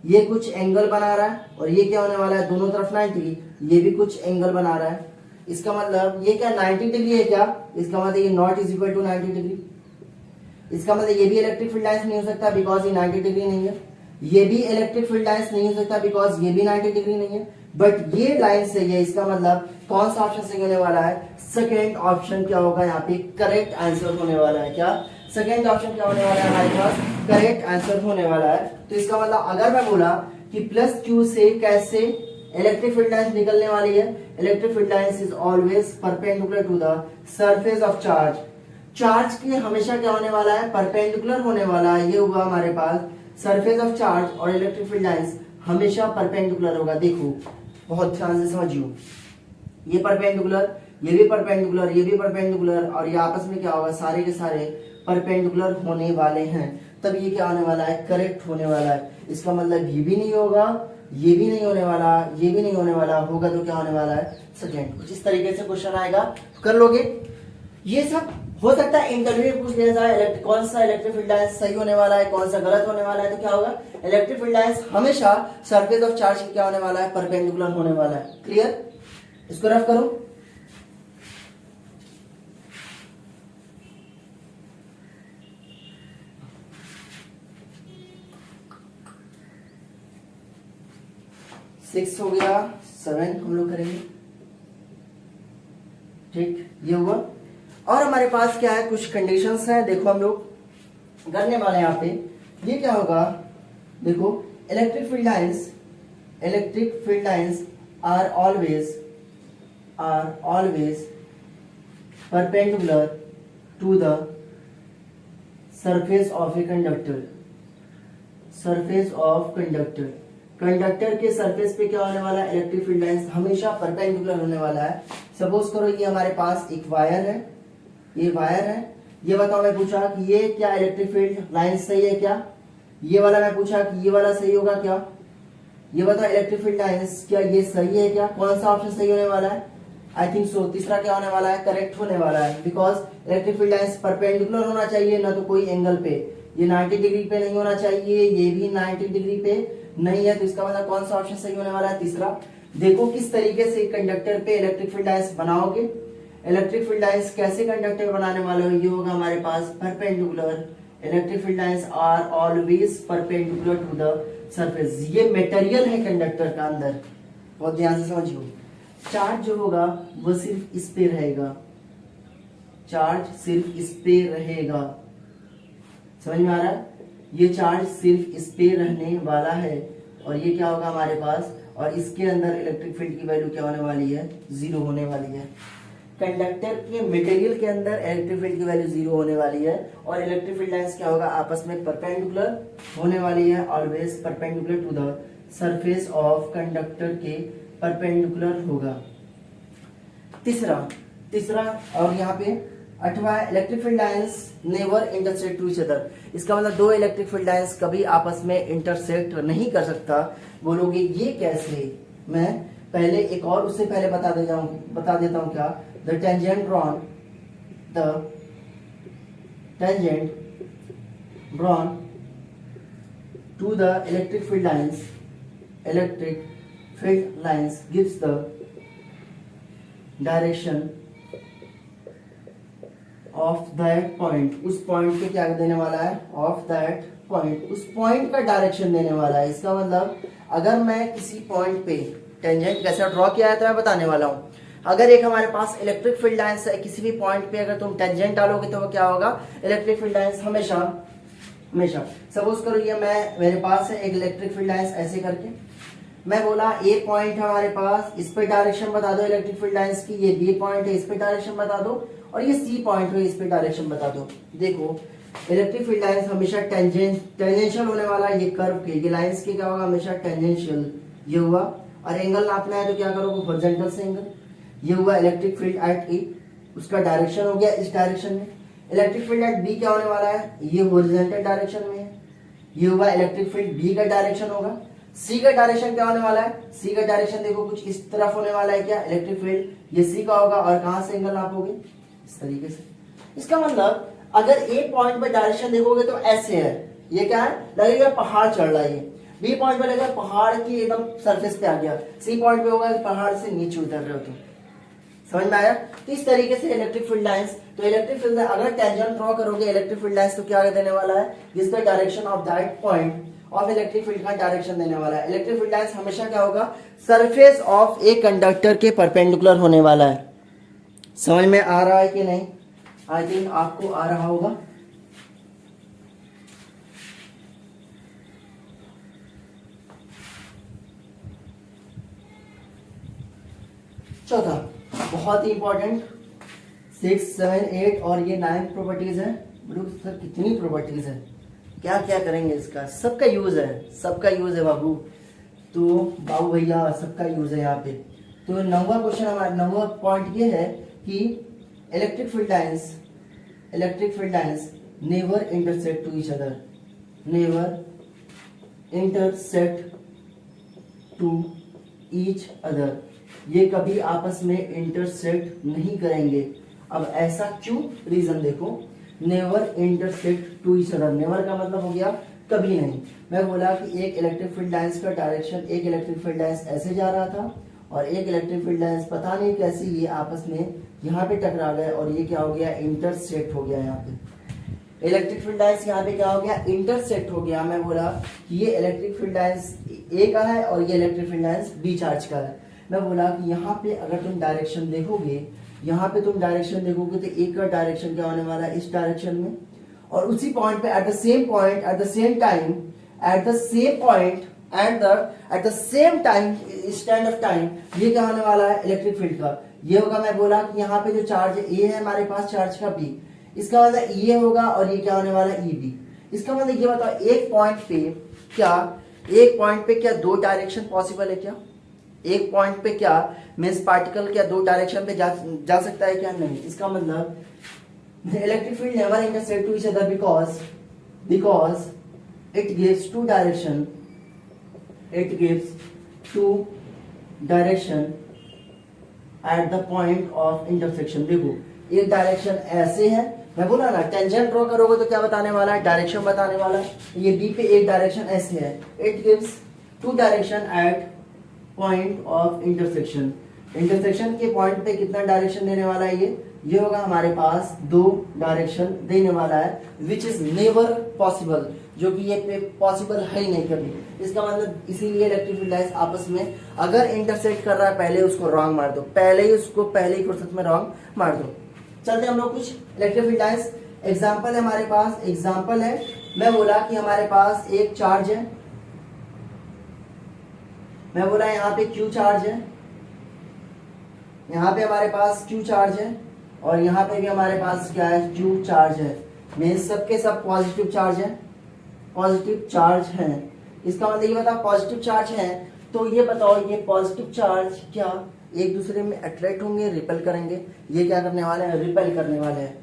ये कुछ एंगल बना रहा है और ये क्या होने वाला है, दोनों तरफ 90, ये भी कुछ एंगल बना रहा है। इसका मतलब ये क्या 90 डिग्री है क्या, इसका मतलब ये not is equal to 90 degree. इसका मतलब ये भी इलेक्ट्रिक फील्ड लाइंस नहीं हो सकता बिकॉज ये 90 डिग्री नहीं है, ये भी इलेक्ट्रिक फील्ड लाइंस नहीं हो सकता बिकॉज ये भी 90 डिग्री नहीं है, बट ये लाइन सही है। इसका मतलब कौन सा ऑप्शन सही होने वाला है, सेकेंड ऑप्शन क्या होगा यहाँ पे करेक्ट आंसर होने वाला है। क्या सेकेंड ऑप्शन क्या होने वाला है हमारे पास, करेक्ट आंसर होने वाला है। तो इसका मतलब अगर मैं बोला कि प्लस क्यू से कैसे इलेक्ट्रिक फील्ड लाइंस निकलने वाली है, electric field lines is always perpendicular to the surface of charge. Charge के हमेशा क्या होने वाला है, परपेंडिकुलर होने वाला है। ये हुआ हमारे पास सरफेस ऑफ चार्ज और इलेक्ट्रिक फील्ड लाइंस हमेशा परपेंडिकुलर होगा। देखो बहुत ध्यान से समझियो, ये परपेंडिकुलर, ये भी परपेंडिकुलर, ये भी परपेंडिकुलर और ये आपस में क्या होगा, सारे के सारे परपेंडिकुलर होने वाले हैं। तब ये क्या होने वाला है, करेक्ट होने वाला है। इसका मतलब ये भी नहीं होगा, ये भी नहीं होने वाला, ये भी नहीं होने वाला, होगा तो क्या होने वाला है, सेकेंड। जिस तरीके से क्वेश्चन आएगा तो कर लोगे। ये सब हो सकता है इंटरव्यू में पूछ लिया जाए, कौन सा इलेक्ट्रिक फील्ड लाइंस सही होने वाला है, कौन सा गलत होने वाला है। तो क्या होगा, इलेक्ट्रिक फील्ड लाइंस हमेशा सरफेस ऑफ चार्ज क्या होने वाला है, परपेंडिकुलर होने वाला है। क्लियर, इसको रफ करो। सिक्स हो गया, 7 हम लोग करेंगे, ठीक, ये हुआ। और हमारे पास क्या है, कुछ कंडीशंस हैं, देखो हम लोग करने वाले हैं यहाँ पे। ये क्या होगा, देखो electric field lines are always perpendicular to the surface of a conductor. Conductor के सरफेस पे क्या होने वाला है, इलेक्ट्रिक फील्ड लाइंस हमेशा परपेंडिकुलर होने वाला है। सपोज करो ये हमारे पास एक वायर है, ये वायर है, ये बताओ मैं पूछा कि ये क्या इलेक्ट्रिक फील्ड लाइंस सही है क्या, ये वाला मैं पूछा कि ये वाला सही होगा क्या, ये बताओ इलेक्ट्रिक फील्ड लाइंस क्या ये सही है क्या, कौन सा ऑप्शन सही होने वाला है, आई थिंक सो तीसरा क्या होने वाला है, करेक्ट होने वाला है। Because electric field lines perpendicular होना चाहिए, ना तो कोई एंगल पे, ये 90 डिग्री पे नहीं होना चाहिए, ये भी 90 डिग्री पे नहीं है। तो इसका मतलब कौन सा ऑप्शन सही होने वाला है, तीसरा। देखो किस तरीके से कंडक्टर पे इलेक्ट्रिक फील्ड लाइंस बनाओगे, इलेक्ट्रिक फील्ड लाइंस कैसे कंडक्टर बनाने वाले हो, ये होगा हमारे पास perpendicular. Electric field lines are always perpendicular to the surface. ये मटेरियल है कंडक्टर का अंदर, बहुत ध्यान से समझिए। चार्ज जो होगा वो सिर्फ इस पे रहेगा, चार्ज सिर्फ इस पे रहेगा, समझ में आ रहा है, ये चार्ज सिर्फ इस पे रहने वाला है। और ये क्या होगा हमारे पास, और इसके अंदर इलेक्ट्रिक फील्ड की वैल्यू क्या होने वाली है, 0 होने वाली है। कंडक्टर के मटेरियल के अंदर इलेक्ट्रिक फील्ड की वैल्यू 0 होने वाली है। और इलेक्ट्रिक फील्ड लाइंस क्या होगा, आपस में परपेंडिकुलर होने वाली है, always perpendicular to the surface of conductor के परपेंडिकुलर होगा। तीसरा और यहाँ पे 8वां, electric field lines never intersect to each other. इसका मतलब दो इलेक्ट्रिक फील्ड लाइंस कभी आपस में इंटरसेक्ट नहीं कर सकता। बोलोगे ये कैसे, मैं पहले एक और उससे पहले बता देता हूं क्या, the tangent drawn to the electric field lines gives the direction of that point. उस पॉइंट पे क्या देने वाला है, ऑफ दैट पॉइंट, उस पॉइंट का डायरेक्शन देने वाला है। इसका मतलब अगर मैं किसी पॉइंट पे टेंजेंट कैसा ड्रॉ किया है तो मैं बताने वाला हूं। अगर एक हमारे पास इलेक्ट्रिक फील्ड लाइंस है, किसी भी पॉइंट पे अगर तुम टेंजेंट डालोगे तो वो क्या होगा, इलेक्ट्रिक फील्ड लाइंस हमेशा हमेशा। सपोज करो ये मेरे पास है एक इलेक्ट्रिक फील्ड लाइंस ऐसे करके, मैं बोला ए पॉइंट हमारे पास, इस पे डायरेक्शन बता दो इलेक्ट्रिक फील्ड लाइंस की, ये बी पॉइंट है इस पे डायरेक्शन बता दो, और ये सी पॉइंट है इस पे डायरेक्शन बता दो। देखो इलेक्ट्रिक फील्ड लाइंस हमेशा टेंजेंशियल होने वाला है, ये कर्व के, ये लाइंस के क्या होगा, हमेशा टेंजेंशियल, ये हुआ। और एंगल नापना है तो क्या करोगे, हॉरिजॉन्टल से एंगल। ये हुआ इलेक्ट्रिक फील्ड एट ए, उसका डायरेक्शन हो गया इस डायरेक्शन में। इलेक्ट्रिक फील्ड एट बी क्या होने वाला है, ये हॉरिजॉन्टल डायरेक्शन में है। ये हुआ इलेक्ट्रिक फील्ड बी का डायरेक्शन होगा। सी का डायरेक्शन क्या होने वाला है, सी का डायरेक्शन देखो कुछ इस तरफ होने वाला है, क्या इलेक्ट्रिक फील्ड, ये सी का होगा। और कहां से एंगल नापोगे, इस तरीके से। इसका मतलब अगर ए पॉइंट पे डायरेक्शन देखोगे तो ऐसे है, ये क्या है, लगेगा पहाड़ चढ़ रहा है। ये बी पॉइंट पे लगेगा पहाड़ की एकदम सरफेस पे आ गया, सी पॉइंट पे होगा कि पहाड़ से नीचे उतर रहे हो तुम। समझ में आया। तो इस तरीके से इलेक्ट्रिक फील्ड लाइंस, तो इलेक्ट्रिक फील्ड अगर टेंजेंट ड्रॉ करोगे इलेक्ट्रिक फील्ड लाइंस तो क्या देने वाला है, इसका direction of that point of electric field का डायरेक्शन देने वाला है। इलेक्ट्रिक फील्ड लाइंस हमेशा क्या होगा, सरफेस ऑफ ए कंडक्टर के परपेंडिकुलर होने वाला है। समझ में आ रहा है कि नहीं, आई थिंक आपको आ रहा होगा। चौथा बहुत ही इंपॉर्टेंट, 6, 7, 8 और ये 9 प्रॉपर्टीज है। बोलो सर कितनी प्रॉपर्टीज है, क्या क्या करेंगे इसका, सबका यूज है, सबका यूज है बाबू। तो बाबू भैया सबका यूज है यहाँ पे। तो 9वां क्वेश्चन हमारा 9वां पॉइंट ये है कि electric field lines never intersect to each other, never intersect to each other, ये कभी आपस में इंटरसेक्ट नहीं करेंगे। अब ऐसा क्यों, रीजन देखो, never intersect to each other, never का मतलब हो गया कभी नहीं। मैं बोला कि एक इलेक्ट्रिक फील्ड लाइंस का डायरेक्शन, एक इलेक्ट्रिक फील्ड लाइंस ऐसे जा रहा था और एक इलेक्ट्रिक फील्ड लाइंस पता नहीं कैसे ये आपस में यहाँ पे टकरा गए और ये क्या हो गया, इंटरसेक्ट हो गया। यहाँ पे इलेक्ट्रिक फील्ड लाइंस यहाँ पे क्या हो गया, इंटरसेक्ट हो गया। मैं बोला कि ये इलेक्ट्रिक फील्ड लाइंस ए का है और ये electric field lines B charge का है। मैं बोला कि यहाँ पे अगर तुम डायरेक्शन देखोगे, यहाँ पे तुम डायरेक्शन देखोगे तो एक का डायरेक्शन क्या होने वाला है, इस डायरेक्शन में, और उसी पॉइंट पे at the same point at the same time stand of time ये क्या होने वाला है, इलेक्ट्रिक फील्ड का ये होगा। मैं बोला कि यहाँ पे जो चार्ज ए है हमारे पास चार्ज का बी, इसका मतलब ये होगा और ये क्या होने वाला है, ई बी। इसका मतलब ये बताओ एक पॉइंट पे क्या दो डायरेक्शन पॉसिबल है क्या, एक पॉइंट पे क्या मींस पार्टिकल क्या दो डायरेक्शन पे जा सकता है क्या, नहीं। इसका मतलब the electric field never intersect to each other because it gives two direction at the point of intersection। देखो एक डायरेक्शन ऐसे है, मैं बोला ना टेंजेंट ड्रॉ करोगे तो क्या बताने वाला है, डायरेक्शन बताने वाला है। ये बी पे एक डायरेक्शन ऐसे है, it gives two direction at point of intersection. Intersection के पॉइंट पे कितना डायरेक्शन देने वाला है, ये होगा हमारे पास दो डायरेक्शन देने वाला है, विच इज नेवर पॉसिबल, जो कि ये पॉसिबल है ही नहीं कभी। इसका मतलब इसीलिए इलेक्ट्रिक फील्ड लाइंस आपस में अगर इंटरसेक्ट कर रहा है पहले उसको रॉन्ग मार दो, पहले ही फुर्सत में रॉन्ग मार दो। चलते हम लोग कुछ इलेक्ट्रिक फील्ड लाइंस एग्जाम्पल है हमारे पास, एग्जाम्पल है। मैं बोला कि हमारे पास एक चार्ज है, मैं बोला यहाँ पे क्यू चार्ज है, यहाँ पे हमारे पास क्यू चार्ज है और यहाँ पे भी हमारे पास क्या है, क्यू चार्ज है। मीन्स सबके सब पॉजिटिव चार्ज है, पॉजिटिव चार्ज है। इसका मतलब ये बताओ पॉजिटिव चार्ज है तो ये बताओ ये पॉजिटिव चार्ज क्या एक दूसरे में अट्रैक्ट होंगे, रिपेल करेंगे, ये क्या करने वाले हैं, रिपेल करने वाले हैं।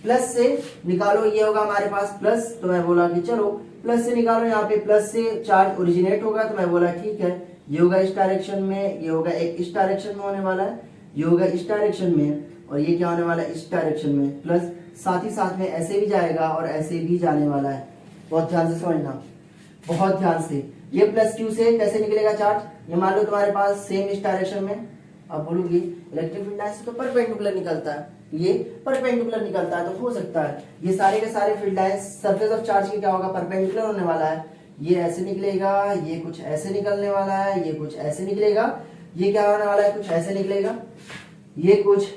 प्लस से निकालो, ये होगा हमारे पास प्लस, तो मैं बोला कि चलो प्लस से निकालो, यहाँ पे प्लस से चार्ज ओरिजिनेट होगा, तो मैं बोला ठीक है, ये होगा इस डायरेक्शन में, ये होगा एक इस डायरेक्शन में होने वाला है, ये होगा इस डायरेक्शन में और ये क्या होने वाला है, इस डायरेक्शन में। प्लस साथ ही साथ में ऐसे भी जाएगा और ऐसे भी जाने वाला है। बहुत ध्यान से समझना, बहुत ध्यान से। ये प्लस क्यू से कैसे निकलेगा चार्ज, ये मान लो तुम्हारे पास सेम इस डायरेक्शन में, अब बोलूंगी इलेक्ट्रिक फील्ड लाइन से तो परपेंडिकुलर निकलता है, ये परपेंडिकुलर निकलता है, तो हो सकता है ये सारे के सारे field line surface of charge के क्या होगा, परपेंडिकुलर होने वाला है। ये ऐसे निकलेगा, ये कुछ ऐसे निकलने वाला है, ये कुछ ऐसे निकलेगा, ये क्या होने वाला है, कुछ ऐसे निकलेगा। ये कुछ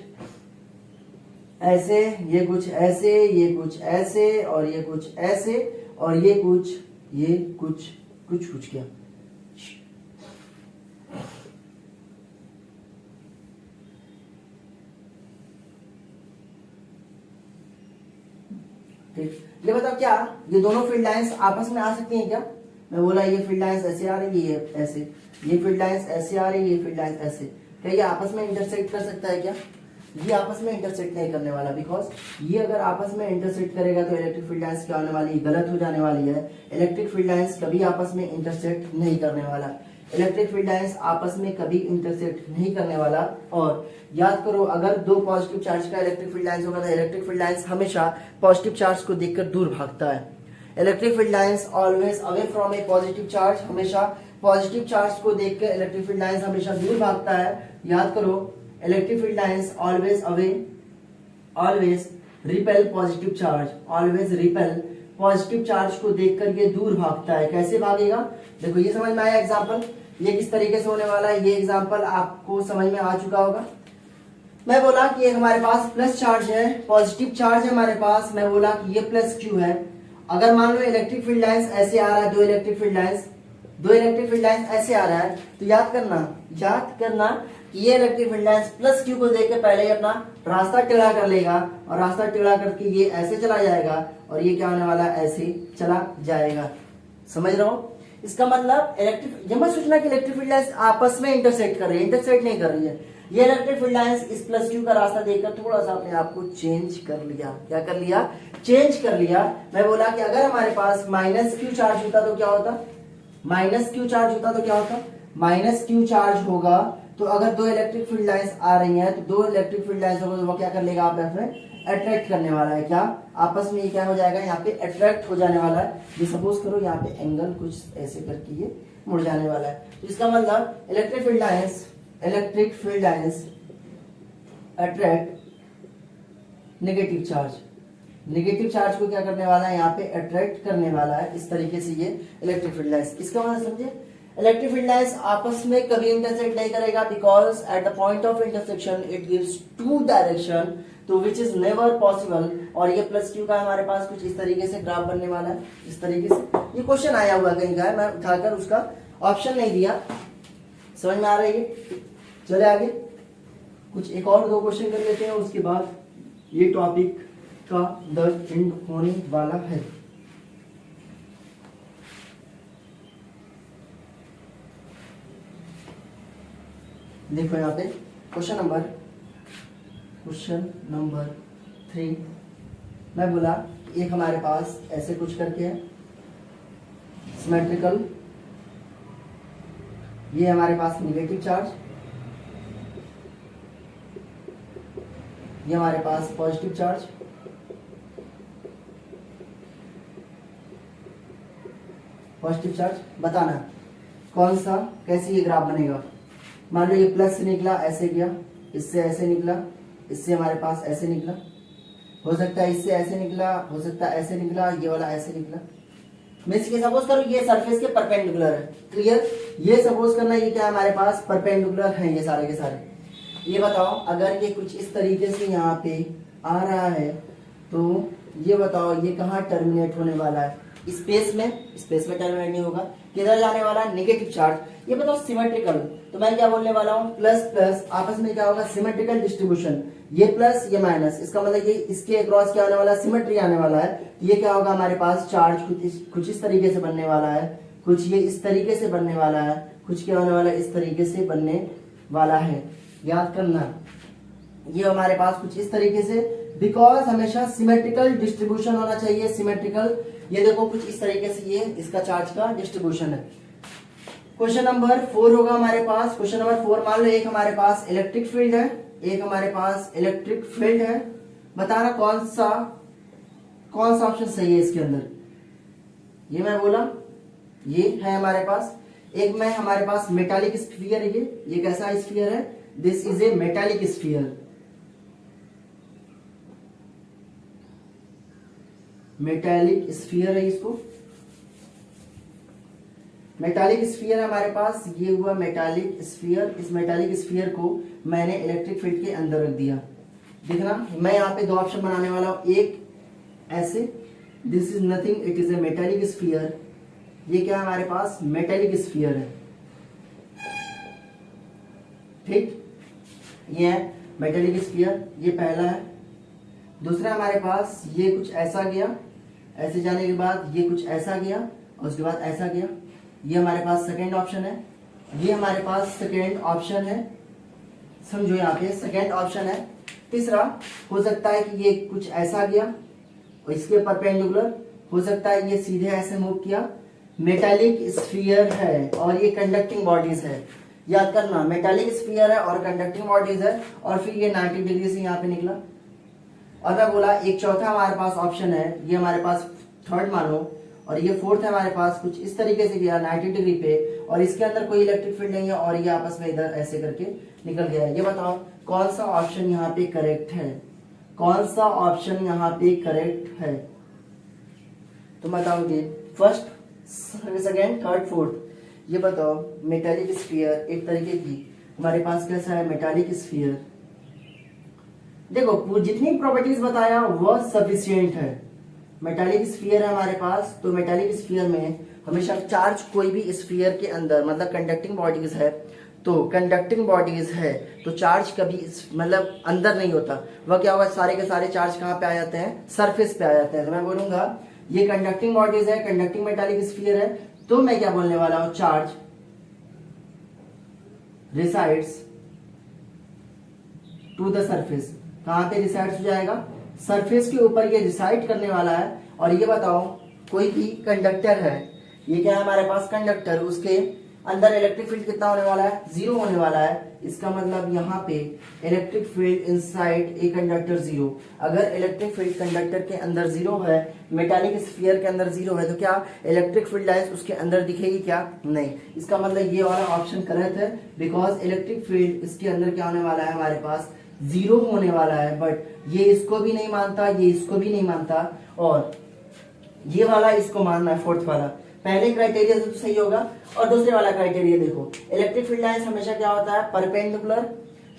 ऐसे, ये कुछ ऐसे, ये कुछ ऐसे, और ये कुछ ऐसे, और ये कुछ कुछ क्या, ठीक। ये बताओ क्या ये दोनों फील्ड लाइंस आपस में आ सकती हैं क्या? मैं बोला ये फील्ड लाइंस ऐसे आ रही है, ये ऐसे, ये फील्ड लाइंस ऐसे आ रही है, ये फील्ड लाइंस ऐसे, क्या ये आपस में इंटरसेक्ट कर सकता है क्या? ये आपस में इंटरसेक्ट नहीं करने वाला, बिकॉज ये अगर आपस में इंटरसेक्ट करेगा तो इलेक्ट्रिक फील्ड लाइंस क्या होने वाली है, गलत हो जाने वाली है। इलेक्ट्रिक फील्ड लाइंस कभी आपस में इंटरसेक्ट नहीं करने वाला, इलेक्ट्रिक फील्ड लाइंस आपस में कभी इंटरसेक्ट नहीं करने वाला। और याद करो, अगर दो पॉजिटिव चार्ज का इलेक्ट्रिक फील्ड लाइंस होगा तो इलेक्ट्रिक फील्ड लाइंस हमेशा पॉजिटिव चार्ज को देखकर दूर भागता है। Electric field lines always away from A positive charge, हमेशा पॉजिटिव चार्ज को देखकर इलेक्ट्रिक फील्ड लाइंस हमेशा दूर भागता है। याद करो, electric field lines always away, always repel positive charge, always repel positive charge को देखकर ये दूर भागता है। कैसे भागेगा? देखो ये समझ में आया एग्जांपल, ये किस तरीके से होने वाला है, ये एग्जांपल आपको समझ में आ चुका होगा। मैं बोला कि एक हमारे पास प्लस चार्ज है, पॉजिटिव चार्ज है हमारे पास, मैं बोला कि ये प्लस क्यू है। अगर मान लो इलेक्ट्रिक फील्ड लाइंस ऐसे आ रहा है, दो इलेक्ट्रिक फील्ड लाइंस ऐसे आ रहा है, तो याद करना कि ये electric field lines plus Q को देख के पहले ही अपना रास्ता टेढ़ा कर लेगा, और रास्ता टेढ़ा करके ये ऐसे चला जाएगा, और ये क्या होने वाला है, ऐसे चला जाएगा। समझ रहे हो? इसका मतलब इलेक्ट्रिक, ये मत सोचना कि इलेक्ट्रिक फील्ड लाइंस आपस में इंटरसेक्ट कर रही है, इंटरसेक्ट नहीं कर रही है। ये इलेक्ट्रिक फील्ड लाइंस इस प्लस क्यू का रास्ता देखकर थोड़ा सा अपने आप को चेंज कर लिया। क्या कर लिया? चेंज कर लिया। मैं बोला कि अगर हमारे पास माइनस क्यू चार्ज होता तो क्या होता, माइनस क्यू चार्ज होता तो क्या होता, माइनस क्यू चार्ज होगा तो अगर दो इलेक्ट्रिक फील्ड लाइंस आ रही हैं तो दो इलेक्ट्रिक फील्ड लाइंस होगा तो वो क्या कर लेगा, आपस में अट्रैक्ट करने वाला है। क्या आपस में ये क्या हो जाएगा, यहाँ पे अट्रैक्ट हो जाने वाला है। ये सपोज करो यहाँ पे एंगल कुछ ऐसे करके ये मुड़ जाने वाला है, तो इसका मतलब electric field lines attract negative charge, negative charge को क्या करने वाला है, यहाँ पे अट्रैक्ट करने वाला है। इस तरीके से ये इलेक्ट्रिक फील्ड लाइंस, इसका मतलब समझे, इलेक्ट्रिक फील्ड लाइंस आपस में कभी इंटरसेक्ट नहीं करेगा, because at the point of intersection it gives two direction, तो विच इज नेवर पॉसिबल। और ये प्लस क्यू का हमारे पास कुछ इस तरीके से ग्राफ बनने वाला है, इस तरीके से। ये क्वेश्चन आया हुआ कहीं का है, मैं उठाकर उसका ऑप्शन नहीं दिया। समझ में आ रही है? चले आगे, कुछ एक और दो क्वेश्चन कर लेते हैं, उसके बाद ये टॉपिक का दर्द एंड होने वाला है। देखो यहाँ पे क्वेश्चन नंबर 3, मैं बोला एक हमारे पास ऐसे कुछ करके है सिमेट्रिकल, ये हमारे पास नेगेटिव चार्ज, ये हमारे पास पॉजिटिव चार्ज, बताना कौन सा, कैसे ये ग्राफ बनेगा। मान लो ये प्लस से निकला, ऐसे गया, इससे ऐसे निकला, इससे हमारे पास ऐसे निकला, हो सकता है इससे ऐसे निकला, हो सकता है ऐसे निकला, ये वाला ऐसे निकला। मीन्स के सपोज करो ये सरफेस के परपेंडिकुलर है, क्लियर। ये सपोज करना ये क्या है, हमारे पास परपेंडिकुलर है ये सारे के सारे। ये बताओ अगर ये कुछ इस तरीके से यहाँ पे आ रहा है तो ये बताओ ये कहाँ टर्मिनेट होने वाला है, स्पेस में टर्मिनेट नहीं होगा। किधर जाने वाला है, नेगेटिव चार्ज। ये बताओ सिमेट्रिकल, तो मैं क्या बोलने वाला हूँ, प्लस प्लस आपस में क्या होगा, सिमेट्रिकल डिस्ट्रीब्यूशन। ये प्लस ये माइनस, इसका मतलब ये इसके अक्रॉस क्या आने वाला है, सिमेट्री आने वाला है। ये क्या होगा, हमारे पास चार्ज कुछ इस तरीके से बनने वाला है, कुछ ये इस तरीके से बनने वाला है, कुछ क्या होने वाला है, इस तरीके से बनने वाला है। याद करना ये हमारे पास कुछ इस तरीके से, बिकॉज हमेशा सिमेट्रिकल डिस्ट्रीब्यूशन होना चाहिए, सिमेट्रिकल। ये देखो कुछ इस तरीके से ये इसका चार्ज का डिस्ट्रीब्यूशन है। क्वेश्चन नंबर 4 होगा हमारे पास। क्वेश्चन नंबर 4, मान लो एक हमारे पास इलेक्ट्रिक फील्ड है, एक हमारे पास इलेक्ट्रिक फील्ड है। बताना कौन सा ऑप्शन सही है इसके अंदर। ये मैं बोला ये है हमारे पास, एक में हमारे पास मेटालिक स्फीयर है। ये कैसा स्फीयर है, this is A metallic sphere. Metallic sphere है इसको। मेटालिक स्फीयर हमारे पास, ये हुआ मेटालिक स्फीयर। इस मेटालिक स्फीयर को मैंने इलेक्ट्रिक फील्ड के अंदर रख दिया। देखना मैं यहाँ पे दो ऑप्शन बनाने वाला हूँ, एक ऐसे, this is nothing, it is a metallic sphere. ये क्या है हमारे पास, मेटालिक स्फीयर है, ठीक, ये है मेटालिक स्फीयर, ये पहला है। दूसरा हमारे पास ये कुछ ऐसा गया, ऐसे जाने के बाद ये कुछ ऐसा गया और उसके बाद ऐसा गया, ये हमारे पास सेकेंड ऑप्शन है। ये हमारे पास सेकेंड ऑप्शन है, समझो यहाँ पे सेकेंड ऑप्शन है। तीसरा हो सकता है कि ये कुछ ऐसा गया और इसके परपेंडिकुलर, हो सकता है ये सीधे ऐसे मूव किया। मेटालिक स्फीयर है और ये कंडक्टिंग बॉडीज है, याद करना, मेटालिक स्फीयर है और कंडक्टिंग बॉडीज है, और फिर ये 90 डिग्री से यहाँ पे निकला। और मैं बोला एक चौथा हमारे पास ऑप्शन है, ये हमारे पास थर्ड मानो, और ये फोर्थ है हमारे पास, कुछ इस तरीके से गया 90 डिग्री पे, और इसके अंदर कोई इलेक्ट्रिक फील्ड नहीं है और ये आपस में इधर ऐसे करके निकल गया है। ये बताओ कौन सा ऑप्शन यहाँ पे करेक्ट है, कौन सा ऑप्शन यहाँ पे करेक्ट है, तो बताओगे फर्स्ट, सेकेंड, थर्ड, फोर्थ। ये बताओ मेटालिक स्फीयर एक तरीके की हमारे पास कैसा है, मेटालिक स्फीयर। देखो जितनी प्रॉपर्टीज बताया वह सफिशिएंट है। मेटालिक स्फीयर है हमारे पास, तो मेटालिक स्फीयर में हमेशा चार्ज कोई भी स्फीयर के अंदर, मतलब कंडक्टिंग बॉडीज है, तो कंडक्टिंग बॉडीज है तो चार्ज कभी मतलब अंदर नहीं होता, वह क्या होगा, सारे के सारे चार्ज कहाँ पे आ जाते हैं, सरफेस पे आ जाते हैं। तो मैं बोलूंगा ये कंडक्टिंग बॉडीज है, कंडक्टिंग मेटालिक स्फीयर है, तो मैं क्या बोलने वाला हूं, charge resides to the surface. कहां पे रिसाइड हो जाएगा, सरफेस के ऊपर ये रिसाइड करने वाला है। और ये बताओ कोई भी कंडक्टर है, ये क्या है हमारे पास कंडक्टर, उसके अंदर इलेक्ट्रिक फील्ड कितना होने वाला है, 0 होने वाला है। इसका मतलब यहाँ पे electric field inside a conductor 0। अगर इलेक्ट्रिक फील्ड कंडक्टर के अंदर 0 है, मेटालिक स्फीयर के अंदर 0 है, तो क्या इलेक्ट्रिक फील्ड लाइंस उसके अंदर दिखेगी क्या, नहीं। इसका मतलब ये वाला ऑप्शन करेक्ट है, बिकॉज इलेक्ट्रिक फील्ड इसके अंदर क्या होने वाला है हमारे पास, 0 होने वाला है। बट ये इसको भी नहीं मानता, ये इसको भी नहीं मानता, और ये वाला इसको मानना है, फोर्थ वाला। पहले क्राइटेरिया से तो सही होगा, और दूसरे वाला क्राइटेरिया देखो, इलेक्ट्रिक फील्ड लाइंस हमेशा क्या होता है, perpendicular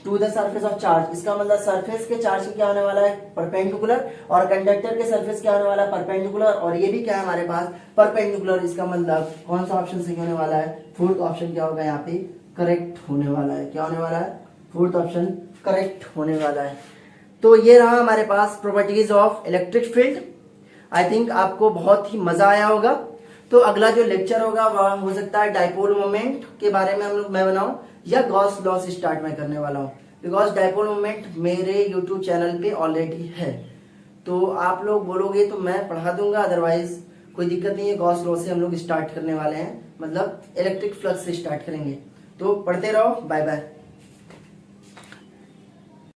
to the surface of charge. इसका मतलब सरफेस के चार्ज की क्या होने वाला है, परपेंडिकुलर, और कंडक्टर के सरफेस क्या होने वाला है, परपेंडिकुलर, और ये भी क्या है हमारे पास, परपेंडिकुलर। इसका मतलब कौन सा ऑप्शन सही होने वाला है, फोर्थ ऑप्शन क्या होगा यहाँ पे, करेक्ट होने वाला है। क्या होने वाला है, फोर्थ ऑप्शन करेक्ट होने वाला है। तो ये रहा हमारे पास properties of electric field. I think आपको बहुत ही मजा आया होगा। तो अगला जो लेक्चर होगा वह हो सकता है डाइपोल मोमेंट के बारे में मैं बनाऊं, या गॉस लॉ से स्टार्ट मैं करने वाला हूं, बिकॉज डाइपोल मोमेंट मेरे यूट्यूब चैनल पे ऑलरेडी है। तो आप लोग बोलोगे तो मैं पढ़ा दूंगा, अदरवाइज कोई दिक्कत नहीं है। गॉस लॉ से हम लोग स्टार्ट करने वाले हैं, मतलब इलेक्ट्रिक फ्लक्स से स्टार्ट करेंगे। तो पढ़ते रहो, बाय बाय।